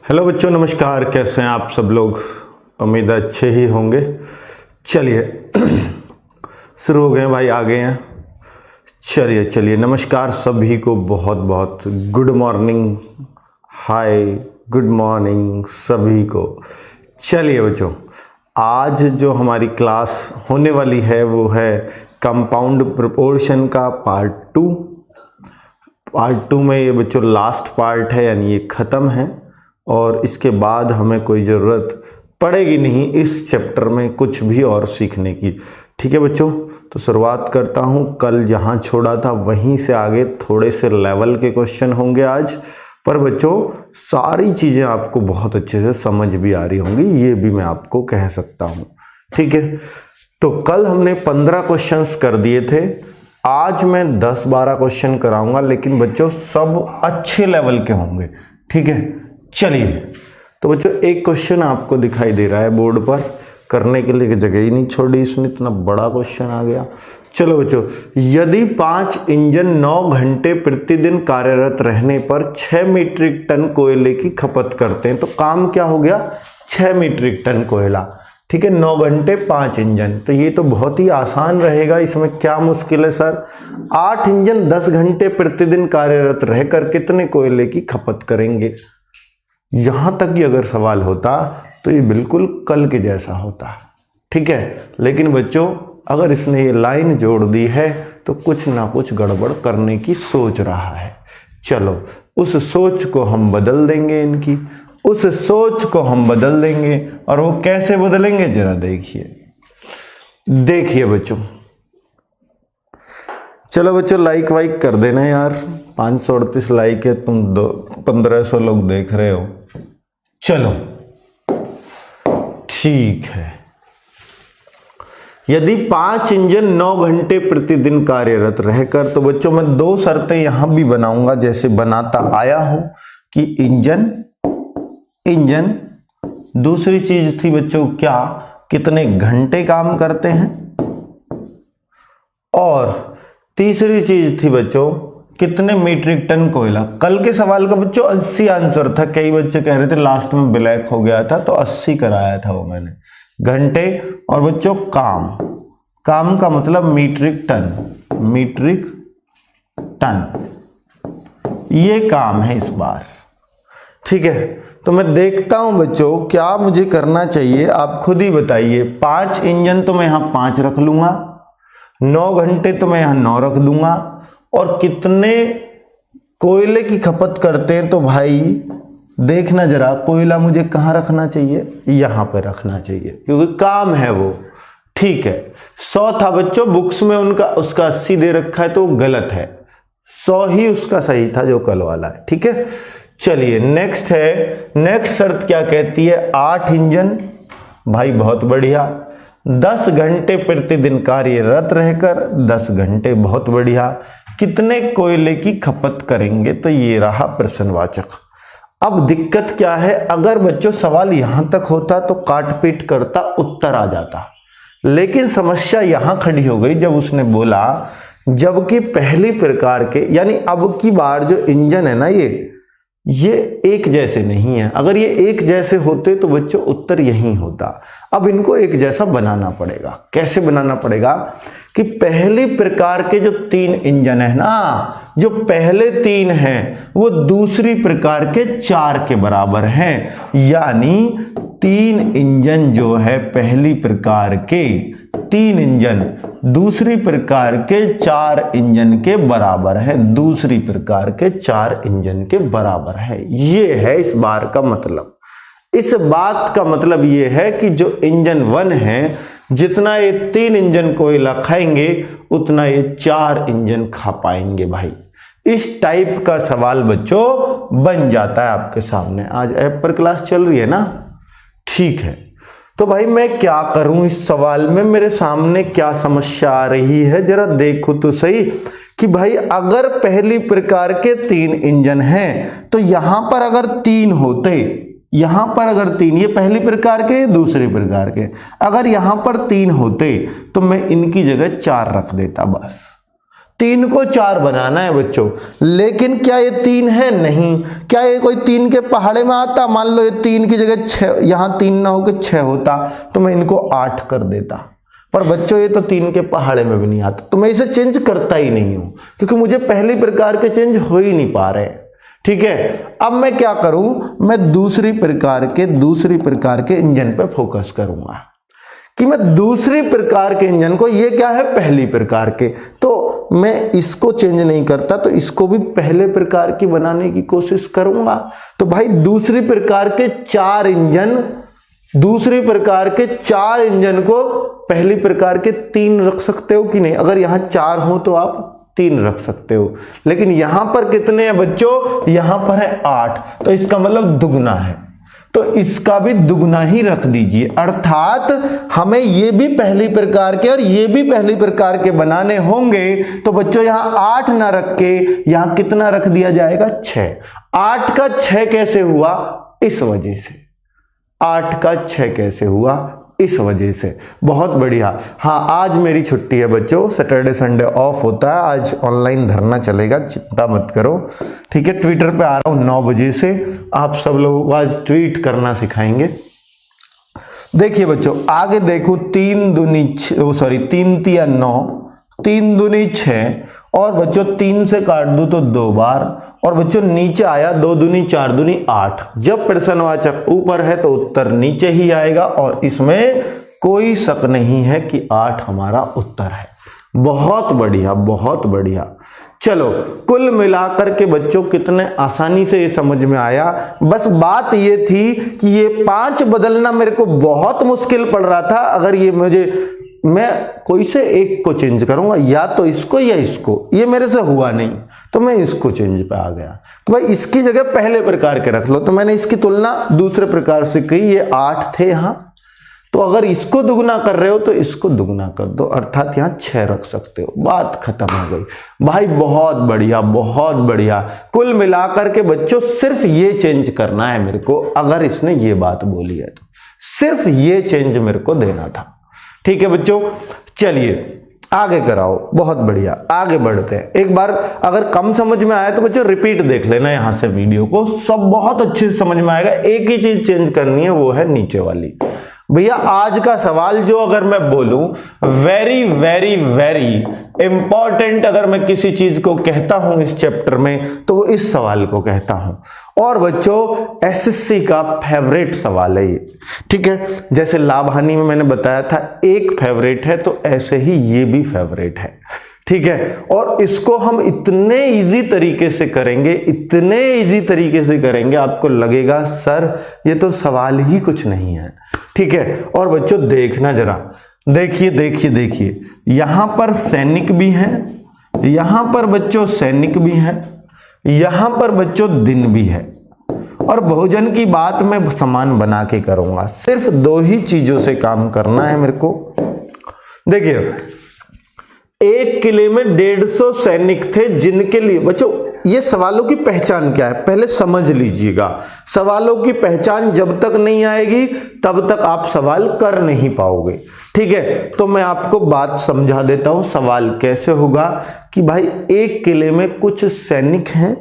Hello बच्चों, नमस्कार। कैसे हैं आप सब लोग? उम्मीद है अच्छे ही होंगे। चलिए शुरू हो गए भाई, आ गए हैं। चलिए नमस्कार सभी को, बहुत बहुत good morning, hi good morning सभी को। चलिए बच्चों, आज जो हमारी क्लास होने वाली है वो है कंपाउंड प्रोपोर्शन का पार्ट टू में ये बच्चों लास्ट पार्ट है, यानी ये ख़त्म है और इसके बाद हमें कोई ज़रूरत पड़ेगी नहीं इस चैप्टर में कुछ भी और सीखने की। ठीक है बच्चों, तो शुरुआत करता हूँ। कल जहाँ छोड़ा था वहीं से आगे थोड़े से लेवल के क्वेश्चन होंगे आज, पर बच्चों सारी चीज़ें आपको बहुत अच्छे से समझ भी आ रही होंगी, ये भी मैं आपको कह सकता हूँ। ठीक है, तो कल हमने 15 क्वेश्चंस कर दिए थे, आज मैं 10-12 क्वेश्चन कराऊंगा, लेकिन बच्चों सब अच्छे लेवल के होंगे। ठीक है, चलिए तो बच्चों एक क्वेश्चन आपको दिखाई दे रहा है बोर्ड पर, करने के लिए जगह ही नहीं छोड़ी इसने, इतना बड़ा क्वेश्चन आ गया। चलो बच्चों, यदि 5 इंजन 9 घंटे प्रतिदिन कार्यरत रहने पर 6 मीट्रिक टन कोयले की खपत करते हैं, तो काम क्या हो गया? 6 मीट्रिक टन कोयला। ठीक है, 9 घंटे 5 इंजन, तो ये तो बहुत ही आसान रहेगा। इसमें क्या मुश्किल है सर? 8 इंजन 10 घंटे प्रतिदिन कार्यरत रहकर कितने कोयले की खपत करेंगे? यहां तक ही अगर सवाल होता तो ये बिल्कुल कल के जैसा होता। ठीक है, लेकिन बच्चों अगर इसने ये लाइन जोड़ दी है तो कुछ ना कुछ गड़बड़ करने की सोच रहा है। चलो उस सोच को हम बदल देंगे, इनकी उस सोच को हम बदल देंगे। और वो कैसे बदलेंगे जरा देखिए बच्चों। चलो बच्चों लाइक वाइक कर देना यार, 538 लाइक है, तुम 1500 लोग देख रहे हो। चलो ठीक है, यदि 5 इंजन 9 घंटे प्रतिदिन कार्यरत रहकर, तो बच्चों मैं 2 शर्तें यहां भी बनाऊंगा जैसे बनाता आया हूं कि इंजन दूसरी चीज थी बच्चों क्या, कितने घंटे काम करते हैं, और तीसरी चीज थी बच्चों कितने मीट्रिक टन कोयला। कल के सवाल का बच्चों 80 आंसर था, कई बच्चे कह रहे थे लास्ट में ब्लैक हो गया था तो 80 कराया था वो मैंने, घंटे और बच्चों काम का मतलब मीट्रिक टन, ये काम है इस बार। ठीक है, तो मैं देखता हूं बच्चों क्या मुझे करना चाहिए, आप खुद ही बताइए। 5 इंजन तो मैं यहां 5 रख लूंगा, 9 घंटे तो मैं यहां 9 रख दूंगा, और कितने कोयले की खपत करते हैं, तो भाई देखना जरा कोयला मुझे कहां रखना चाहिए, यहां पे रखना चाहिए क्योंकि काम है वो। ठीक है, 100 था बच्चों, बुक्स में उसका 80 दे रखा है तो गलत है, 100 ही उसका सही था जो कल वाला है। ठीक है, चलिए नेक्स्ट शर्त क्या कहती है? 8 इंजन, भाई बहुत बढ़िया, 10 घंटे प्रतिदिन कार्यरत रहकर, 10 घंटे बहुत बढ़िया, कितने कोयले की खपत करेंगे? तो ये रहा प्रश्नवाचक। अब दिक्कत क्या है, अगर बच्चों सवाल यहां तक होता तो काट पीट करता उत्तर आ जाता, लेकिन समस्या यहां खड़ी हो गई जब उसने बोला जबकि पहली प्रकार के, यानी अब की बार जो इंजन है ना ये एक जैसे नहीं है। अगर ये एक जैसे होते तो बच्चों उत्तर यही होता। अब इनको एक जैसा बनाना पड़ेगा। कैसे बनाना पड़ेगा कि पहली प्रकार के जो 3 इंजन है ना, जो पहले 3 हैं वो दूसरी प्रकार के 4 के बराबर हैं, यानी 3 इंजन जो है पहली प्रकार के 3 इंजन दूसरी प्रकार के 4 इंजन के बराबर है, दूसरी प्रकार के 4 इंजन के बराबर है। ये है इस बार का मतलब। इस बात का मतलब ये है कि जो इंजन 1 है, जितना ये 3 इंजन कोयला खाएंगे उतना ये 4 इंजन खा पाएंगे। भाई इस टाइप का सवाल बच्चों बन जाता है आपके सामने। आज ऐप पर क्लास चल रही है ना? ठीक है, तो भाई मैं क्या करूं इस सवाल में, मेरे सामने क्या समस्या आ रही है जरा देखो तो सही। कि भाई अगर पहली प्रकार के 3 इंजन हैं तो यहां पर अगर 3 होते, यहां पर अगर 3, ये पहली प्रकार के दूसरी प्रकार के, अगर यहां पर 3 होते तो मैं इनकी जगह 4 रख देता बस। 3 को 4 बनाना है बच्चों, लेकिन क्या ये 3 है? नहीं। क्या ये कोई 3 के पहाड़े में आता? मान लो ये 3 की जगह 6, यहां 3 ना होकर 6 होता तो मैं इनको 8 कर देता, पर बच्चों ये तो 3 के पहाड़े में भी नहीं आता, तो मैं इसे चेंज करता ही नहीं हूं, क्योंकि मुझे पहली प्रकार के चेंज हो ही नहीं पा रहे। ठीक है, अब मैं क्या करूं, मैं दूसरी प्रकार के इंजन पे फोकस करूंगा कि मैं दूसरी प्रकार के इंजन को, ये क्या है पहली प्रकार के, तो मैं इसको चेंज नहीं करता, तो इसको भी पहले प्रकार की बनाने की कोशिश करूंगा। तो भाई दूसरी प्रकार के 4 इंजन को पहली प्रकार के 3 रख सकते हो कि नहीं? अगर यहां 4 हो तो आप 3 रख सकते हो, लेकिन यहां पर कितने हैं बच्चों? यहां पर है 8, तो इसका मतलब दुगना है, तो इसका भी दुगना ही रख दीजिए। अर्थात हमें ये भी पहली प्रकार के और ये भी पहली प्रकार के बनाने होंगे, तो बच्चों यहां 8 ना रख के यहां कितना रख दिया जाएगा? 6। 8 का 6 कैसे हुआ? इस वजह से। 8 का 6 कैसे हुआ? इस वजह से। बहुत बढ़िया। हाँ, आज मेरी छुट्टी है बच्चों, सैटरडे संडे ऑफ होता है, आज ऑनलाइन धरना चलेगा, चिंता मत करो। ठीक है, ट्विटर पे आ रहा हूं 9 बजे से, आप सब लोगों को आज ट्वीट करना सिखाएंगे। देखिए बच्चों, आगे देखो 3 तिया 9, 3 दूनी 6, और बच्चों 3 से काट दूं तो 2 बार, और बच्चों नीचे आया 2 दूनी 4 दूनी 8। जब प्रश्नवाचक ऊपर है तो उत्तर नीचे ही आएगा, और इसमें कोई शक नहीं है कि 8 हमारा उत्तर है। बहुत बढ़िया, बहुत बढ़िया। चलो, कुल मिलाकर के बच्चों कितने आसानी से ये समझ में आया। बस बात ये थी कि ये 5 बदलना मेरे को बहुत मुश्किल पड़ रहा था। अगर ये मैं कोई से एक को चेंज करूंगा, या तो इसको या इसको, ये मेरे से हुआ नहीं, तो मैं इसको चेंज पे आ गया। तो भाई इसकी जगह पहले प्रकार के रख लो, तो मैंने इसकी तुलना दूसरे प्रकार से की। ये 8 थे यहां, तो अगर इसको दुगना कर रहे हो तो इसको दुगना कर दो, अर्थात यहां 6 रख सकते हो। बात खत्म हो गई भाई। बहुत बढ़िया, बहुत बढ़िया। कुल मिलाकर के बच्चों सिर्फ ये चेंज करना है मेरे को, अगर इसने ये बात बोली है तो सिर्फ ये चेंज मेरे को देना था। ठीक है बच्चों, चलिए आगे कराओ। बहुत बढ़िया, आगे बढ़ते हैं। एक बार अगर कम समझ में आया तो बच्चों रिपीट देख लेना यहां से वीडियो को, सब बहुत अच्छे से समझ में आएगा। एक ही चीज चेंज करनी है, वो है नीचे वाली। भैया आज का सवाल जो अगर मैं बोलूं वेरी वेरी वेरी इंपॉर्टेंट, अगर मैं किसी चीज को कहता हूं इस चैप्टर में तो वो इस सवाल को कहता हूं। और बच्चों एसएससी का फेवरेट सवाल है ये। ठीक है, जैसे लाभ हानि में मैंने बताया था एक फेवरेट है, तो ऐसे ही ये भी फेवरेट है। ठीक है, और इसको हम इतने इजी तरीके से करेंगे, इतने इजी तरीके से करेंगे, आपको लगेगा सर ये तो सवाल ही कुछ नहीं है। ठीक है, और बच्चों देखना जरा, देखिए देखिए देखिए, यहां पर सैनिक भी हैं, यहां पर बच्चों सैनिक भी हैं, यहां पर बच्चों दिन भी है, और भोजन की बात मैं समान बना के करूंगा। सिर्फ 2 ही चीजों से काम करना है मेरे को। देखिए, एक किले में 150 सैनिक थे, जिनके लिए बच्चों ये सवालों की पहचान क्या है पहले समझ लीजिएगा। सवालों की पहचान जब तक नहीं आएगी तब तक आप सवाल कर नहीं पाओगे। ठीक है, तो मैं आपको बात समझा देता हूं। सवाल कैसे होगा कि भाई एक किले में कुछ सैनिक हैं,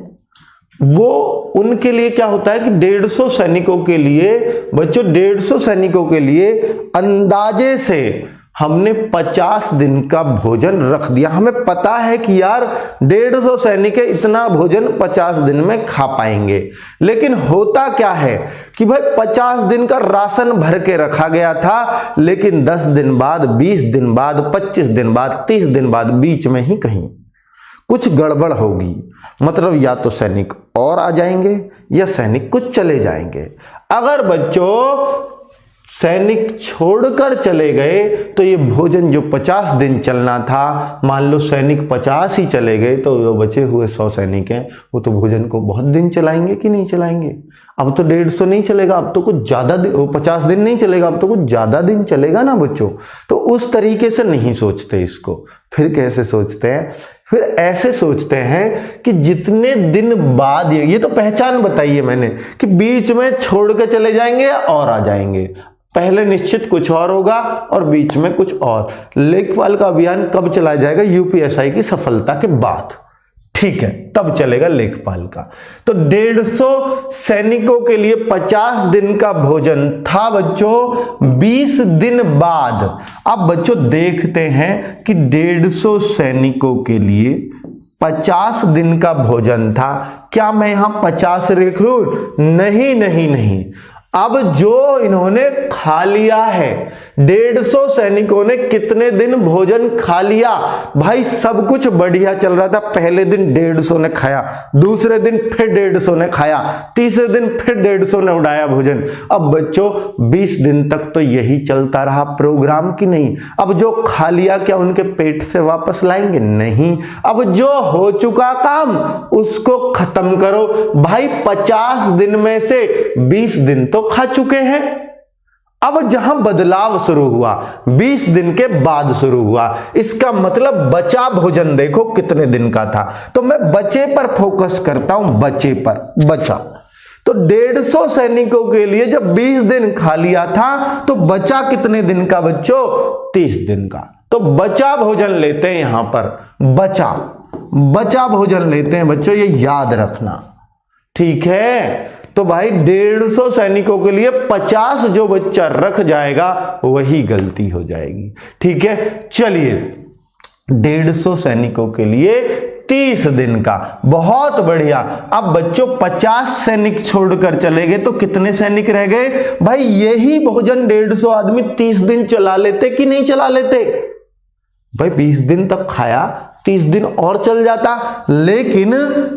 वो उनके लिए क्या होता है कि 150 सैनिकों के लिए बच्चों 150 सैनिकों के लिए अंदाजे से हमने 50 दिन का भोजन रख दिया। हमें पता है कि यार 150 सैनिक है, इतना भोजन 50 दिन में खा पाएंगे। लेकिन होता क्या है कि भाई 50 दिन का राशन भर के रखा गया था, लेकिन 10 दिन बाद, 20 दिन बाद, 25 दिन बाद, 30 दिन बाद बीच में ही कहीं कुछ गड़बड़ होगी। मतलब या तो सैनिक और आ जाएंगे या सैनिक कुछ चले जाएंगे। अगर बच्चों सैनिक छोड़कर चले गए तो ये भोजन जो 50 दिन चलना था, मान लो सैनिक 50 ही चले गए, तो जो बचे हुए 100 सैनिक हैं वो तो भोजन को बहुत दिन चलाएंगे कि नहीं चलाएंगे। अब तो 150 नहीं चलेगा, अब तो कुछ ज्यादा दिन, 50 दिन नहीं चलेगा, अब तो कुछ ज्यादा दिन चलेगा ना बच्चों। तो उस तरीके से नहीं सोचते इसको, फिर कैसे सोचते हैं, फिर ऐसे सोचते हैं कि जितने दिन बाद ये तो पहचान बताइए मैंने कि बीच में छोड़ के चले जाएंगे और आ जाएंगे, पहले निश्चित कुछ और होगा और बीच में कुछ और। लेखपाल का अभियान कब चलाया जाएगा? यूपीएसआई की सफलता के बाद, ठीक है, तब चलेगा लेखपाल का। तो 150 सैनिकों के लिए 50 दिन का भोजन था बच्चों 20 दिन बाद। अब बच्चों देखते हैं कि 150 सैनिकों के लिए 50 दिन का भोजन था। क्या मैं यहां 50 लिख लूं? नहीं नहीं नहीं, अब जो इन्होंने खा लिया है, 150 सैनिकों ने कितने दिन भोजन खा लिया? भाई सब कुछ बढ़िया चल रहा था, पहले दिन 150 ने खाया, दूसरे दिन फिर 150 ने खाया, तीसरे दिन फिर 150 ने उड़ाया भोजन। अब बच्चों 20 दिन तक तो यही चलता रहा प्रोग्राम की नहीं। अब जो खा लिया क्या उनके पेट से वापस लाएंगे? नहीं। अब जो हो चुका काम उसको खत्म करो। भाई 50 दिन में से 20 दिन तो खा चुके हैं। अब जहां बदलाव शुरू हुआ 20 दिन के बाद शुरू हुआ, इसका मतलब बचा भोजन देखो कितने दिन का था। तो मैं बचे पर फोकस करता हूं, बचे पर, बचा। तो 150 सैनिकों के लिए जब 20 दिन खा लिया था तो बचा कितने दिन का बच्चों? 30 दिन का। तो बचा भोजन लेते हैं, यहां पर बचा भोजन लेते हैं बच्चों, ये याद रखना, ठीक है। तो भाई 150 सैनिकों के लिए 50 जो बच्चा रख जाएगा वही गलती हो जाएगी, ठीक है। चलिए 150 सैनिकों के लिए 30 दिन का, बहुत बढ़िया। अब बच्चों 50 सैनिक छोड़कर चले गए तो कितने सैनिक रह गए? भाई यही भोजन 150 आदमी 30 दिन चला लेते कि नहीं चला लेते? भाई 20 दिन तक खाया, 30 दिन और चल जाता, लेकिन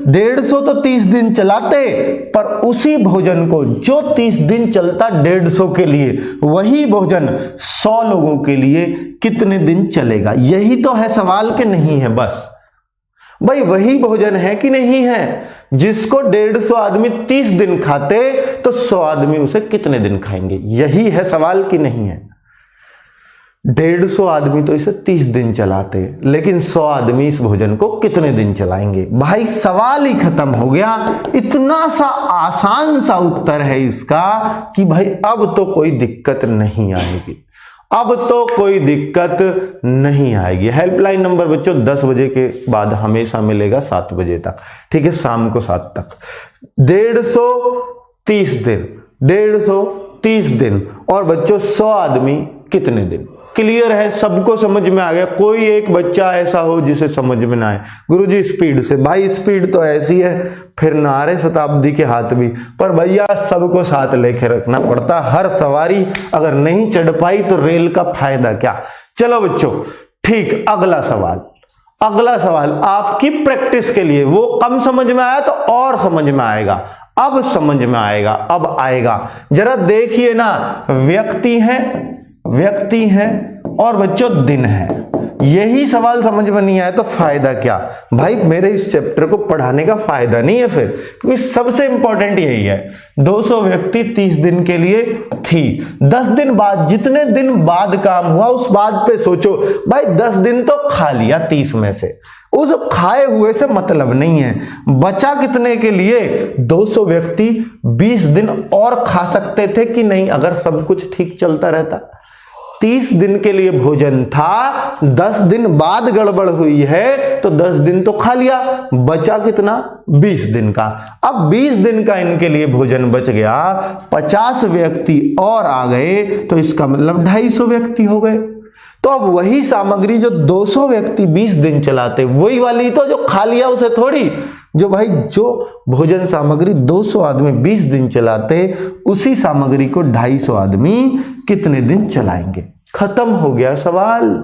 150 तो 30 दिन चलाते, पर उसी भोजन को जो 30 दिन चलता 150 के लिए, वही भोजन 100 लोगों के लिए कितने दिन चलेगा? यही तो है सवाल के नहीं है बस। भाई वही भोजन है कि नहीं है? जिसको 150 आदमी 30 दिन खाते तो 100 आदमी उसे कितने दिन खाएंगे? यही है सवाल कि नहीं है? 150 आदमी तो इसे 30 दिन चलाते, लेकिन 100 आदमी इस भोजन को कितने दिन चलाएंगे? भाई सवाल ही खत्म हो गया। इतना सा आसान सा उत्तर है इसका कि भाई अब तो कोई दिक्कत नहीं आएगी, अब तो कोई दिक्कत नहीं आएगी। हेल्पलाइन नंबर बच्चों 10 बजे के बाद हमेशा मिलेगा 7 बजे तक, ठीक है, शाम को 7 तक। 150 दिन, 150 दिन और बच्चों 100 आदमी कितने दिन? क्लियर है, सबको समझ में आ गया? कोई एक बच्चा ऐसा हो जिसे समझ में ना आए? गुरुजी स्पीड से, भाई स्पीड तो ऐसी है फिर नारे शताब्दी के हाथ भी, पर भैया सबको साथ लेके रखना पड़ता। हर सवारी अगर नहीं चढ़ पाई तो रेल का फायदा क्या? चलो बच्चों ठीक, अगला सवाल आपकी प्रैक्टिस के लिए, वो कम समझ में आया तो और समझ में आएगा, अब समझ में आएगा, अब आएगा। जरा देखिए ना, व्यक्ति है और बच्चों दिन है। यही सवाल समझ में नहीं आया तो फायदा क्या? भाई मेरे इस चैप्टर को पढ़ाने का फायदा नहीं है फिर, क्योंकि सबसे इंपॉर्टेंट यही है। 200 व्यक्ति 30 दिन के लिए थी, 10 दिन बाद, जितने दिन बाद काम हुआ उस बात पे सोचो। भाई 10 दिन तो खा लिया 30 में से, उस खाए हुए से मतलब नहीं है। बचा कितने के लिए? 200 व्यक्ति 20 दिन और खा सकते थे कि नहीं अगर सब कुछ ठीक चलता रहता? 30 दिन के लिए भोजन था, 10 दिन बाद गड़बड़ हुई है तो 10 दिन तो खा लिया, बचा कितना? 20 दिन का। अब 20 दिन का इनके लिए भोजन बच गया, 50 व्यक्ति और आ गए तो इसका मतलब 250 व्यक्ति हो गए। तो अब वही सामग्री जो 200 व्यक्ति 20 दिन चलाते, वही वाली तो जो खा लिया उसे थोड़ी, जो भाई जो भोजन सामग्री 200 आदमी 20 दिन चलाते, उसी सामग्री को 250 आदमी कितने दिन चलाएंगे? खत्म हो गया सवाल,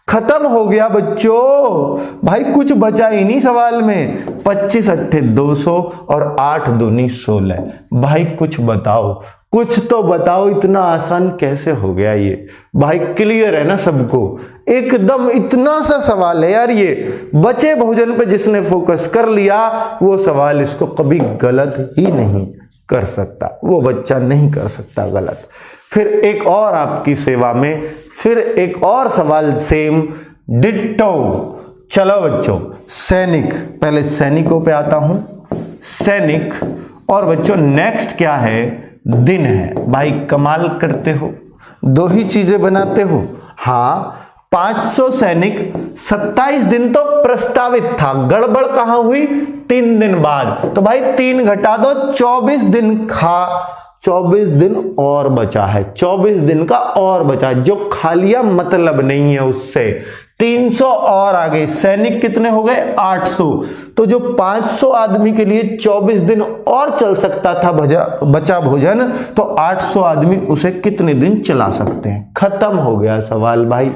खत्म हो गया बच्चों। भाई कुछ बचा ही नहीं सवाल में। 25 अट्ठे 200 और 8 दूनी 16। भाई कुछ बताओ, कुछ तो बताओ, इतना आसान कैसे हो गया ये? भाई क्लियर है ना सबको? एकदम इतना सा सवाल है यार ये। बचे भोजन पे जिसने फोकस कर लिया वो सवाल इसको कभी गलत ही नहीं कर सकता, वो बच्चा नहीं कर सकता गलत। फिर एक और आपकी सेवा में, फिर एक और सवाल सेम डिट्टो। चलो बच्चों, सैनिक, पहले सैनिकों पे आता हूं, सैनिक। और बच्चों नेक्स्ट क्या है, दिन है। भाई कमाल करते हो, दो ही चीजें बनाते हो। हाँ, 500 सैनिक 27 दिन तो प्रस्तावित था, गड़बड़ कहां हुई, 3 दिन बाद। तो भाई 3 घटा दो, 24 दिन 24 दिन और बचा है, 24 दिन का और बचा, जो खा लिया मतलब नहीं है उससे। 300 और आ गए, सैनिक कितने हो गए, 800। तो जो 500 आदमी के लिए 24 दिन और चल सकता था बचा भोजन, तो 800 आदमी उसे कितने दिन चला सकते हैं। खत्म हो गया सवाल भाई,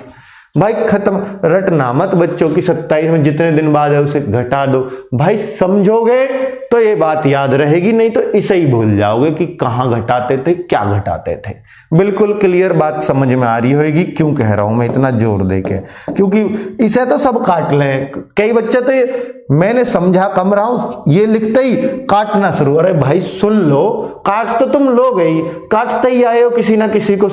भाई खत्म। रटना मत बच्चों की 27 में जितने दिन बाद है उसे घटा दो। भाई समझोगे तो ये बात याद रहेगी, नहीं तो इसे ही भूल जाओगे कि कहां घटाते थे, क्या घटाते थे। बिल्कुल क्लियर बात समझ में आ रही होगी क्यों कह रहा हूं मैं इतना जोर देके, क्योंकि इसे तो सब काट लें। कई बच्चे तो मैंने समझा कम रहा हूं, ये लिखते ही काटना शुरू। अरे भाई सुन लो, काट तो तुम लोगे ही, काटते ही आए हो किसी ना किसी को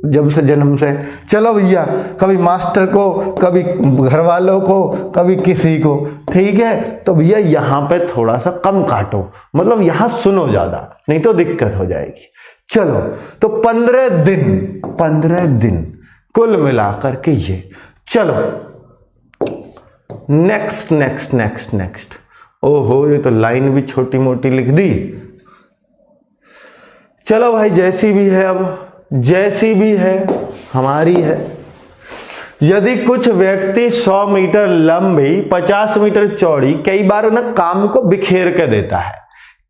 जब से जन्म से। चलो भैया, कभी मास्टर को, कभी घर वालों को, कभी किसी को, ठीक है। तो भैया यहाँ पे थोड़ा सा कम काटो, मतलब यहाँ सुनो ज्यादा, नहीं तो दिक्कत हो जाएगी। चलो, तो 15 दिन कुल मिलाकर के ये। चलो नेक्स्ट नेक्स्ट नेक्स्ट नेक्स्ट। ओहो, ये तो लाइन भी छोटी मोटी लिख दी। चलो भाई, जैसी भी है, अब जैसी भी है हमारी है। यदि कुछ व्यक्ति 100 मीटर लंबी 50 मीटर चौड़ी, कई बार उन्हें काम को बिखेर के देता है,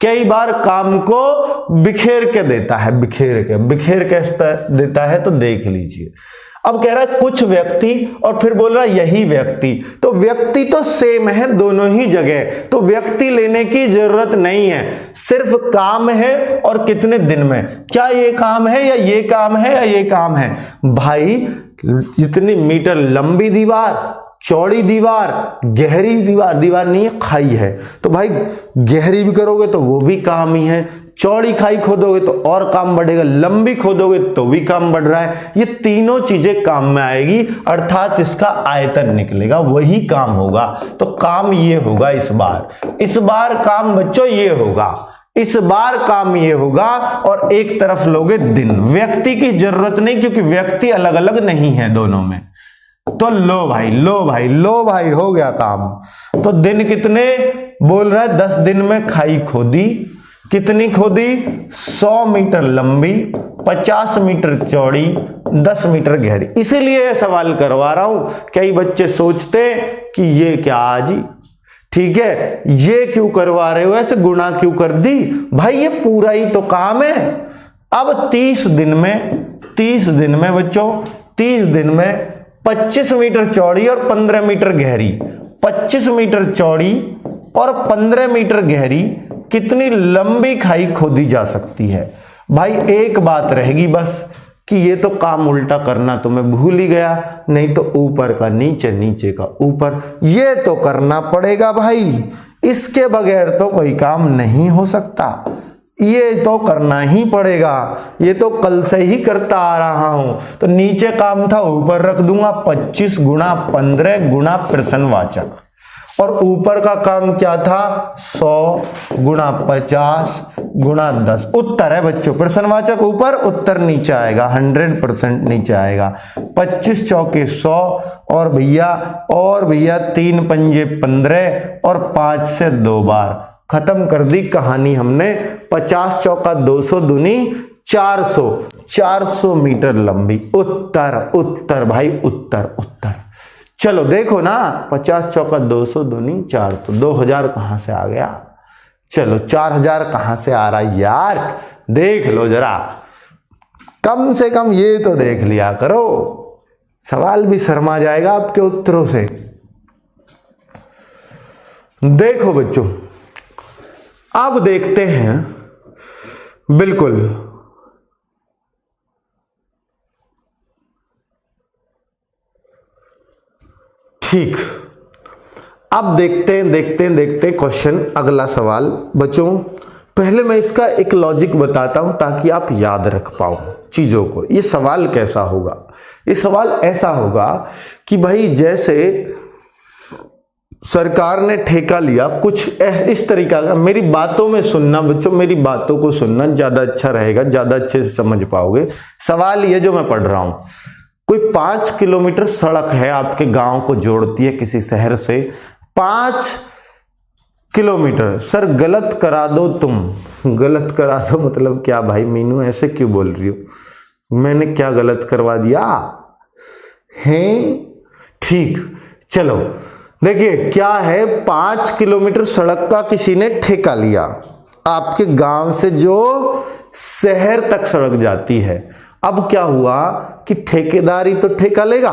कई बार काम को बिखेर के देता है, बिखेर के देता है, तो देख लीजिए। अब कह रहा है कुछ व्यक्ति, और फिर बोल रहा है यही व्यक्ति। तो व्यक्ति तो सेम है दोनों ही जगह, तो व्यक्ति लेने की जरूरत नहीं है, सिर्फ काम है और कितने दिन में। क्या ये काम है या ये काम है या ये काम है। भाई जितनी मीटर लंबी दीवार, चौड़ी दीवार, गहरी दीवार, दीवार नहीं है खाई है, तो भाई गहरी भी करोगे तो वो भी काम ही है, चौड़ी खाई खोदोगे तो और काम बढ़ेगा, लंबी खोदोगे तो भी काम बढ़ रहा है। ये तीनों चीजें काम में आएगी, अर्थात इसका आयतन निकलेगा, वही काम होगा। तो काम ये होगा इस बार काम बच्चों ये होगा, इस बार काम ये होगा। और एक तरफ लोगे दिन, व्यक्ति की जरूरत नहीं, क्योंकि व्यक्ति अलग अलग नहीं है दोनों में। तो लो भाई हो गया काम। तो दिन कितने बोल रहा है, 10 दिन में खाई खोदी। कितनी खोदी, 100 मीटर लंबी, 50 मीटर चौड़ी, 10 मीटर गहरी। इसीलिए यह सवाल करवा रहा हूं। कई बच्चे सोचते कि ये क्या जी, ठीक है, ये क्यों करवा रहे हो, ऐसे गुणा क्यों कर दी। भाई ये पूरा ही तो काम है। अब 30 दिन में बच्चों, 30 दिन में 25 मीटर चौड़ी और 15 मीटर गहरी, 25 मीटर चौड़ी और 15 मीटर गहरी कितनी लंबी खाई खोदी जा सकती है। भाई एक बात रहेगी बस कि ये तो काम उल्टा करना तो मैं भूल ही गया, नहीं तो ऊपर का नीचे, नीचे का ऊपर, ये तो करना पड़ेगा भाई, इसके बगैर तो कोई काम नहीं हो सकता, ये तो करना ही पड़ेगा। ये तो कल से ही करता आ रहा हूं। तो नीचे काम था ऊपर रख दूंगा, 25 गुणा 15 गुणा प्रश्नवाचक, और ऊपर का काम क्या था, 100 गुणा 50 गुणा 10। उत्तर है बच्चों, प्रश्नवाचक ऊपर, उत्तर नीचे आएगा, 100% नीचे आएगा। 25 चौके 100 और भैया 3 पंजे 15 और 5 से 2 बार। खत्म कर दी कहानी हमने। 50 चौका 200 दूनी 400 मीटर लंबी। उत्तर भाई, उत्तर। चलो देखो ना, 50 चौका 200 दूनी 400, 2000 कहां से आ गया। चलो 4000 कहां से आ रहा यार, देख लो जरा, कम से कम ये तो देख लिया करो, सवाल भी शर्मा जाएगा आपके उत्तरों से। देखो बच्चों, अब देखते हैं, बिल्कुल ठीक। अब देखते हैं क्वेश्चन, अगला सवाल। बच्चों पहले मैं इसका एक लॉजिक बताता हूं ताकि आप याद रख पाओ। चीजों को। ये सवाल कैसा होगा? ये सवाल ऐसा होगा कि भाई जैसे सरकार ने ठेका लिया, कुछ इस तरीका का। मेरी बातों में सुनना बच्चों, मेरी बातों को सुनना ज्यादा अच्छा रहेगा, ज्यादा अच्छे से समझ पाओगे। सवाल ये जो मैं पढ़ रहा हूं, कोई 5 किलोमीटर सड़क है आपके गांव को जोड़ती है किसी शहर से, 5 किलोमीटर। सर गलत करा दो तुम। गलत करा दो मतलब क्या भाई मीनू, ऐसे क्यों बोल रही हो? मैंने क्या गलत करवा दिया है? ठीक, चलो देखिए क्या है, 5 किलोमीटर सड़क का किसी ने ठेका लिया आपके गांव से, जो शहर तक सड़क जाती है। अब क्या हुआ कि ठेकेदार ही तो ठेका लेगा।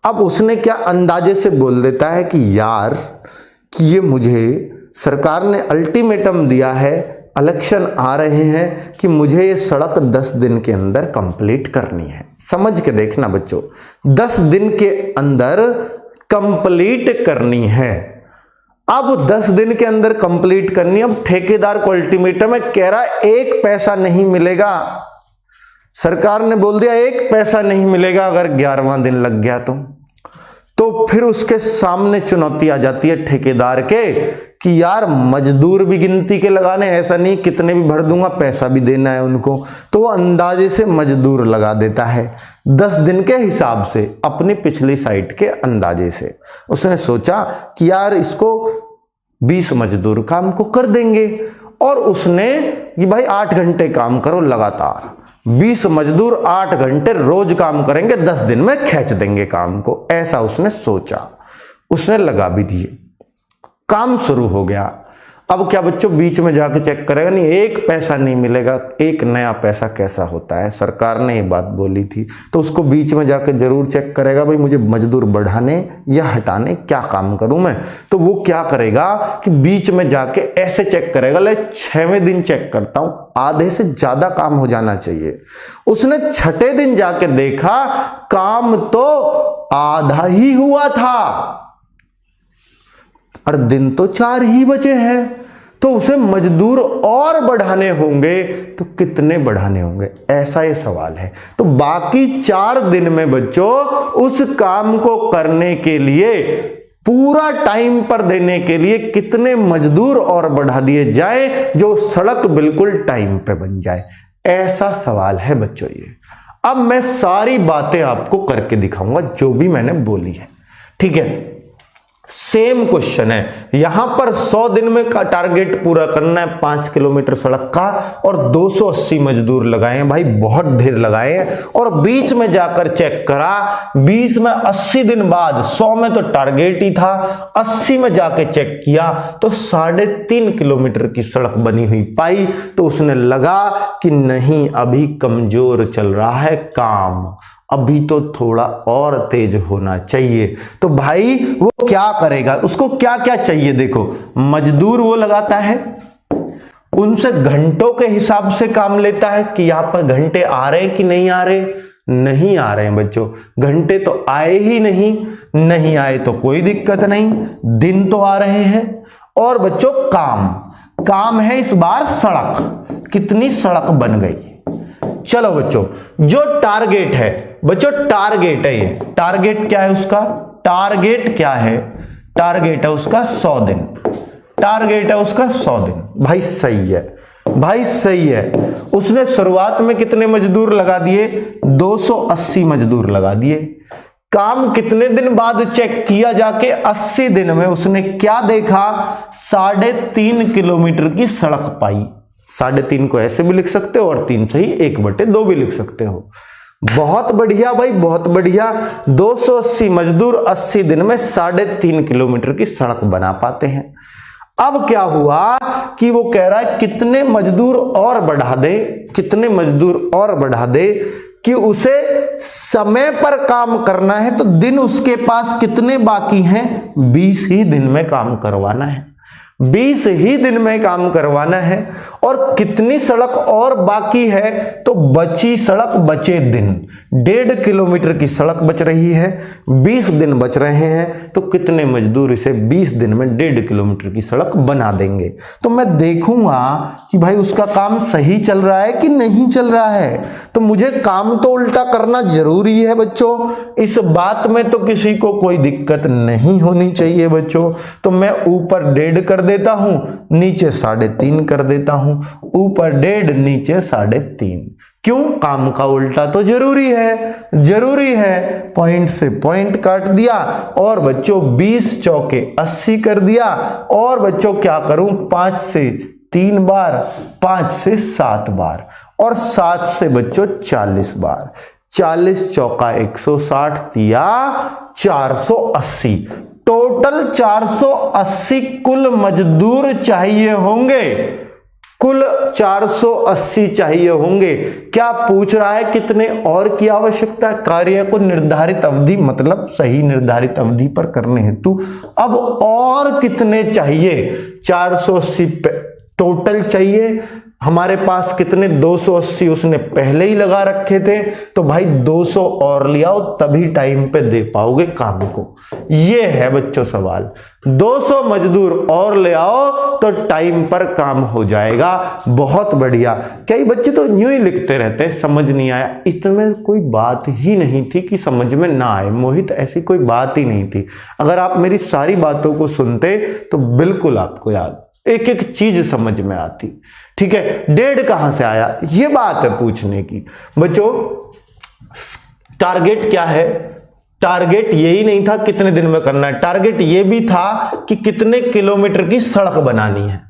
अब उसने क्या अंदाजे से बोल देता है कि यार कि ये मुझे सरकार ने अल्टीमेटम दिया है, इलेक्शन आ रहे हैं, कि मुझे ये सड़क 10 दिन के अंदर कंप्लीट करनी है। समझ के देखना बच्चों, 10 दिन के अंदर कंप्लीट करनी है। अब 10 दिन के अंदर कंप्लीट करनी। अब ठेकेदार को अल्टीमेटम है, कह रहा है 1 पैसा नहीं मिलेगा। सरकार ने बोल दिया 1 पैसा नहीं मिलेगा अगर 11वां दिन लग गया तो फिर उसके सामने चुनौती आ जाती है ठेकेदार के कि यार मजदूर भी गिनती के लगाने, ऐसा नहीं कितने भी भर दूंगा, पैसा भी देना है उनको। तो वो अंदाजे से मजदूर लगा देता है 10 दिन के हिसाब से, अपनी पिछली साइट के अंदाजे से। उसने सोचा कि यार इसको 20 मजदूर काम को कर देंगे, और उसने कि भाई 8 घंटे काम करो लगातार। 20 मजदूर 8 घंटे रोज काम करेंगे, 10 दिन में खींच देंगे काम को, ऐसा उसने सोचा। उसने लगा भी दिए, काम शुरू हो गया। अब क्या बच्चों बीच में जाके चेक करेगा? नहीं, 1 पैसा नहीं मिलेगा। एक नया पैसा कैसा होता है, सरकार ने ये बात बोली थी, तो उसको बीच में जाके जरूर चेक करेगा, भाई मुझे मजदूर बढ़ाने या हटाने, क्या काम करूं मैं। तो वो क्या करेगा कि बीच में जाके ऐसे चेक करेगा, ले 6वें दिन चेक करता हूं, आधे से ज्यादा काम हो जाना चाहिए। उसने 6ठे दिन जाके देखा काम तो आधा ही हुआ था, और दिन तो 4 ही बचे हैं। तो उसे मजदूर और बढ़ाने होंगे, तो कितने बढ़ाने होंगे, ऐसा ये सवाल है। तो बाकी 4 दिन में बच्चों उस काम को करने के लिए, पूरा टाइम पर देने के लिए कितने मजदूर और बढ़ा दिए जाए, जो सड़क बिल्कुल टाइम पे बन जाए। ऐसा सवाल है बच्चों ये। अब मैं सारी बातें आपको करके दिखाऊंगा जो भी मैंने बोली है, ठीक है। सेम क्वेश्चन है, यहां पर 100 दिन में का टारगेट पूरा करना है 5 किलोमीटर सड़क का, और 280 मजदूर लगाए हैं भाई, बहुत ढेर लगाए हैं। और बीच में जाकर चेक करा, 20 में 80 दिन बाद, 100 में तो टारगेट ही था, 80 में जाके चेक किया तो 3.5 किलोमीटर की सड़क बनी हुई पाई। तो उसने लगा कि नहीं, अभी कमजोर चल रहा है काम, अभी तो थोड़ा और तेज होना चाहिए। तो भाई वो क्या करेगा, उसको क्या क्या चाहिए? देखो, मजदूर वो लगाता है, उनसे घंटों के हिसाब से काम लेता है कि यहां पर घंटे आ रहे कि नहीं आ रहे। नहीं आ रहे हैं बच्चों, घंटे तो आए ही नहीं, नहीं आए तो कोई दिक्कत नहीं, दिन तो आ रहे हैं। और बच्चों काम है इस बार सड़क, कितनी सड़क बन गई। चलो बच्चों, जो टारगेट है बच्चों, टारगेट है ये, टारगेट क्या है उसका, टारगेट क्या है, टारगेट है उसका 100 दिन, टारगेट है उसका 100 दिन। भाई सही है, भाई सही है। उसने शुरुआत में कितने मजदूर लगा दिए? 280 मजदूर लगा दिए। काम कितने दिन बाद चेक किया जाके? 80 दिन में उसने क्या देखा? 3.5 किलोमीटर की सड़क पाई। 3.5 को ऐसे भी लिख सकते हो, और 3 से ही 1/2 भी लिख सकते हो। बहुत बढ़िया भाई, बहुत बढ़िया। 280 मजदूर 80 दिन में 3.5 किलोमीटर की सड़क बना पाते हैं। अब क्या हुआ कि वो कह रहा है कितने मजदूर और बढ़ा दे, कितने मजदूर और बढ़ा दे, कि उसे समय पर काम करना है। तो दिन उसके पास कितने बाकी हैं? 20 ही दिन में काम करवाना है। 20 ही दिन में काम करवाना है। और कितनी सड़क और बाकी है, तो बची सड़क बचे दिन। 1.5 किलोमीटर की सड़क बच रही है, 20 दिन बच रहे हैं, तो कितने मजदूर इसे 20 दिन में 1.5 किलोमीटर की सड़क बना देंगे। तो मैं देखूंगा कि भाई उसका काम सही चल रहा है कि नहीं चल रहा है। तो मुझे काम तो उल्टा करना जरूरी है बच्चों, इस बात में तो किसी को कोई दिक्कत नहीं होनी चाहिए बच्चों। तो मैं ऊपर 1.5 कर देता हूं, नीचे 3.5 कर देता हूं। ऊपर 1.5 नीचे 3.5। क्यों? काम का उल्टा तो जरूरी है। पॉइंट से पॉइंट काट दिया और बच्चों 20 चौके 80 कर दिया। और बच्चों क्या करूं, 5 से 3 बार, 5 से 7 बार और 7 से बच्चों 40 बार। 40 चौका 160 दिया 480। टोटल 480 कुल मजदूर चाहिए होंगे, कुल 480 चाहिए होंगे। क्या पूछ रहा है? कितने और की आवश्यकता? कार्य को निर्धारित अवधि, मतलब सही निर्धारित अवधि पर करने हेतु अब और कितने चाहिए? 480 टोटल चाहिए। हमारे पास कितने? 280 उसने पहले ही लगा रखे थे, तो भाई 200 और ले आओ, तभी टाइम पे दे पाओगे काम को। ये है बच्चों सवाल। 200 मजदूर और ले आओ तो टाइम पर काम हो जाएगा। बहुत बढ़िया। कई बच्चे तो यूं ही लिखते रहते हैं, समझ नहीं आया। इसमें कोई बात ही नहीं थी कि समझ में ना आए मोहित, ऐसी कोई बात ही नहीं थी। अगर आप मेरी सारी बातों को सुनते तो बिल्कुल आपको याद एक एक चीज समझ में आती। ठीक है, 1.5 कहां से आया, ये बात है पूछने की। बच्चों टारगेट क्या है? टारगेट यही नहीं था कितने दिन में करना है, टारगेट ये भी था कि कितने किलोमीटर की सड़क बनानी है।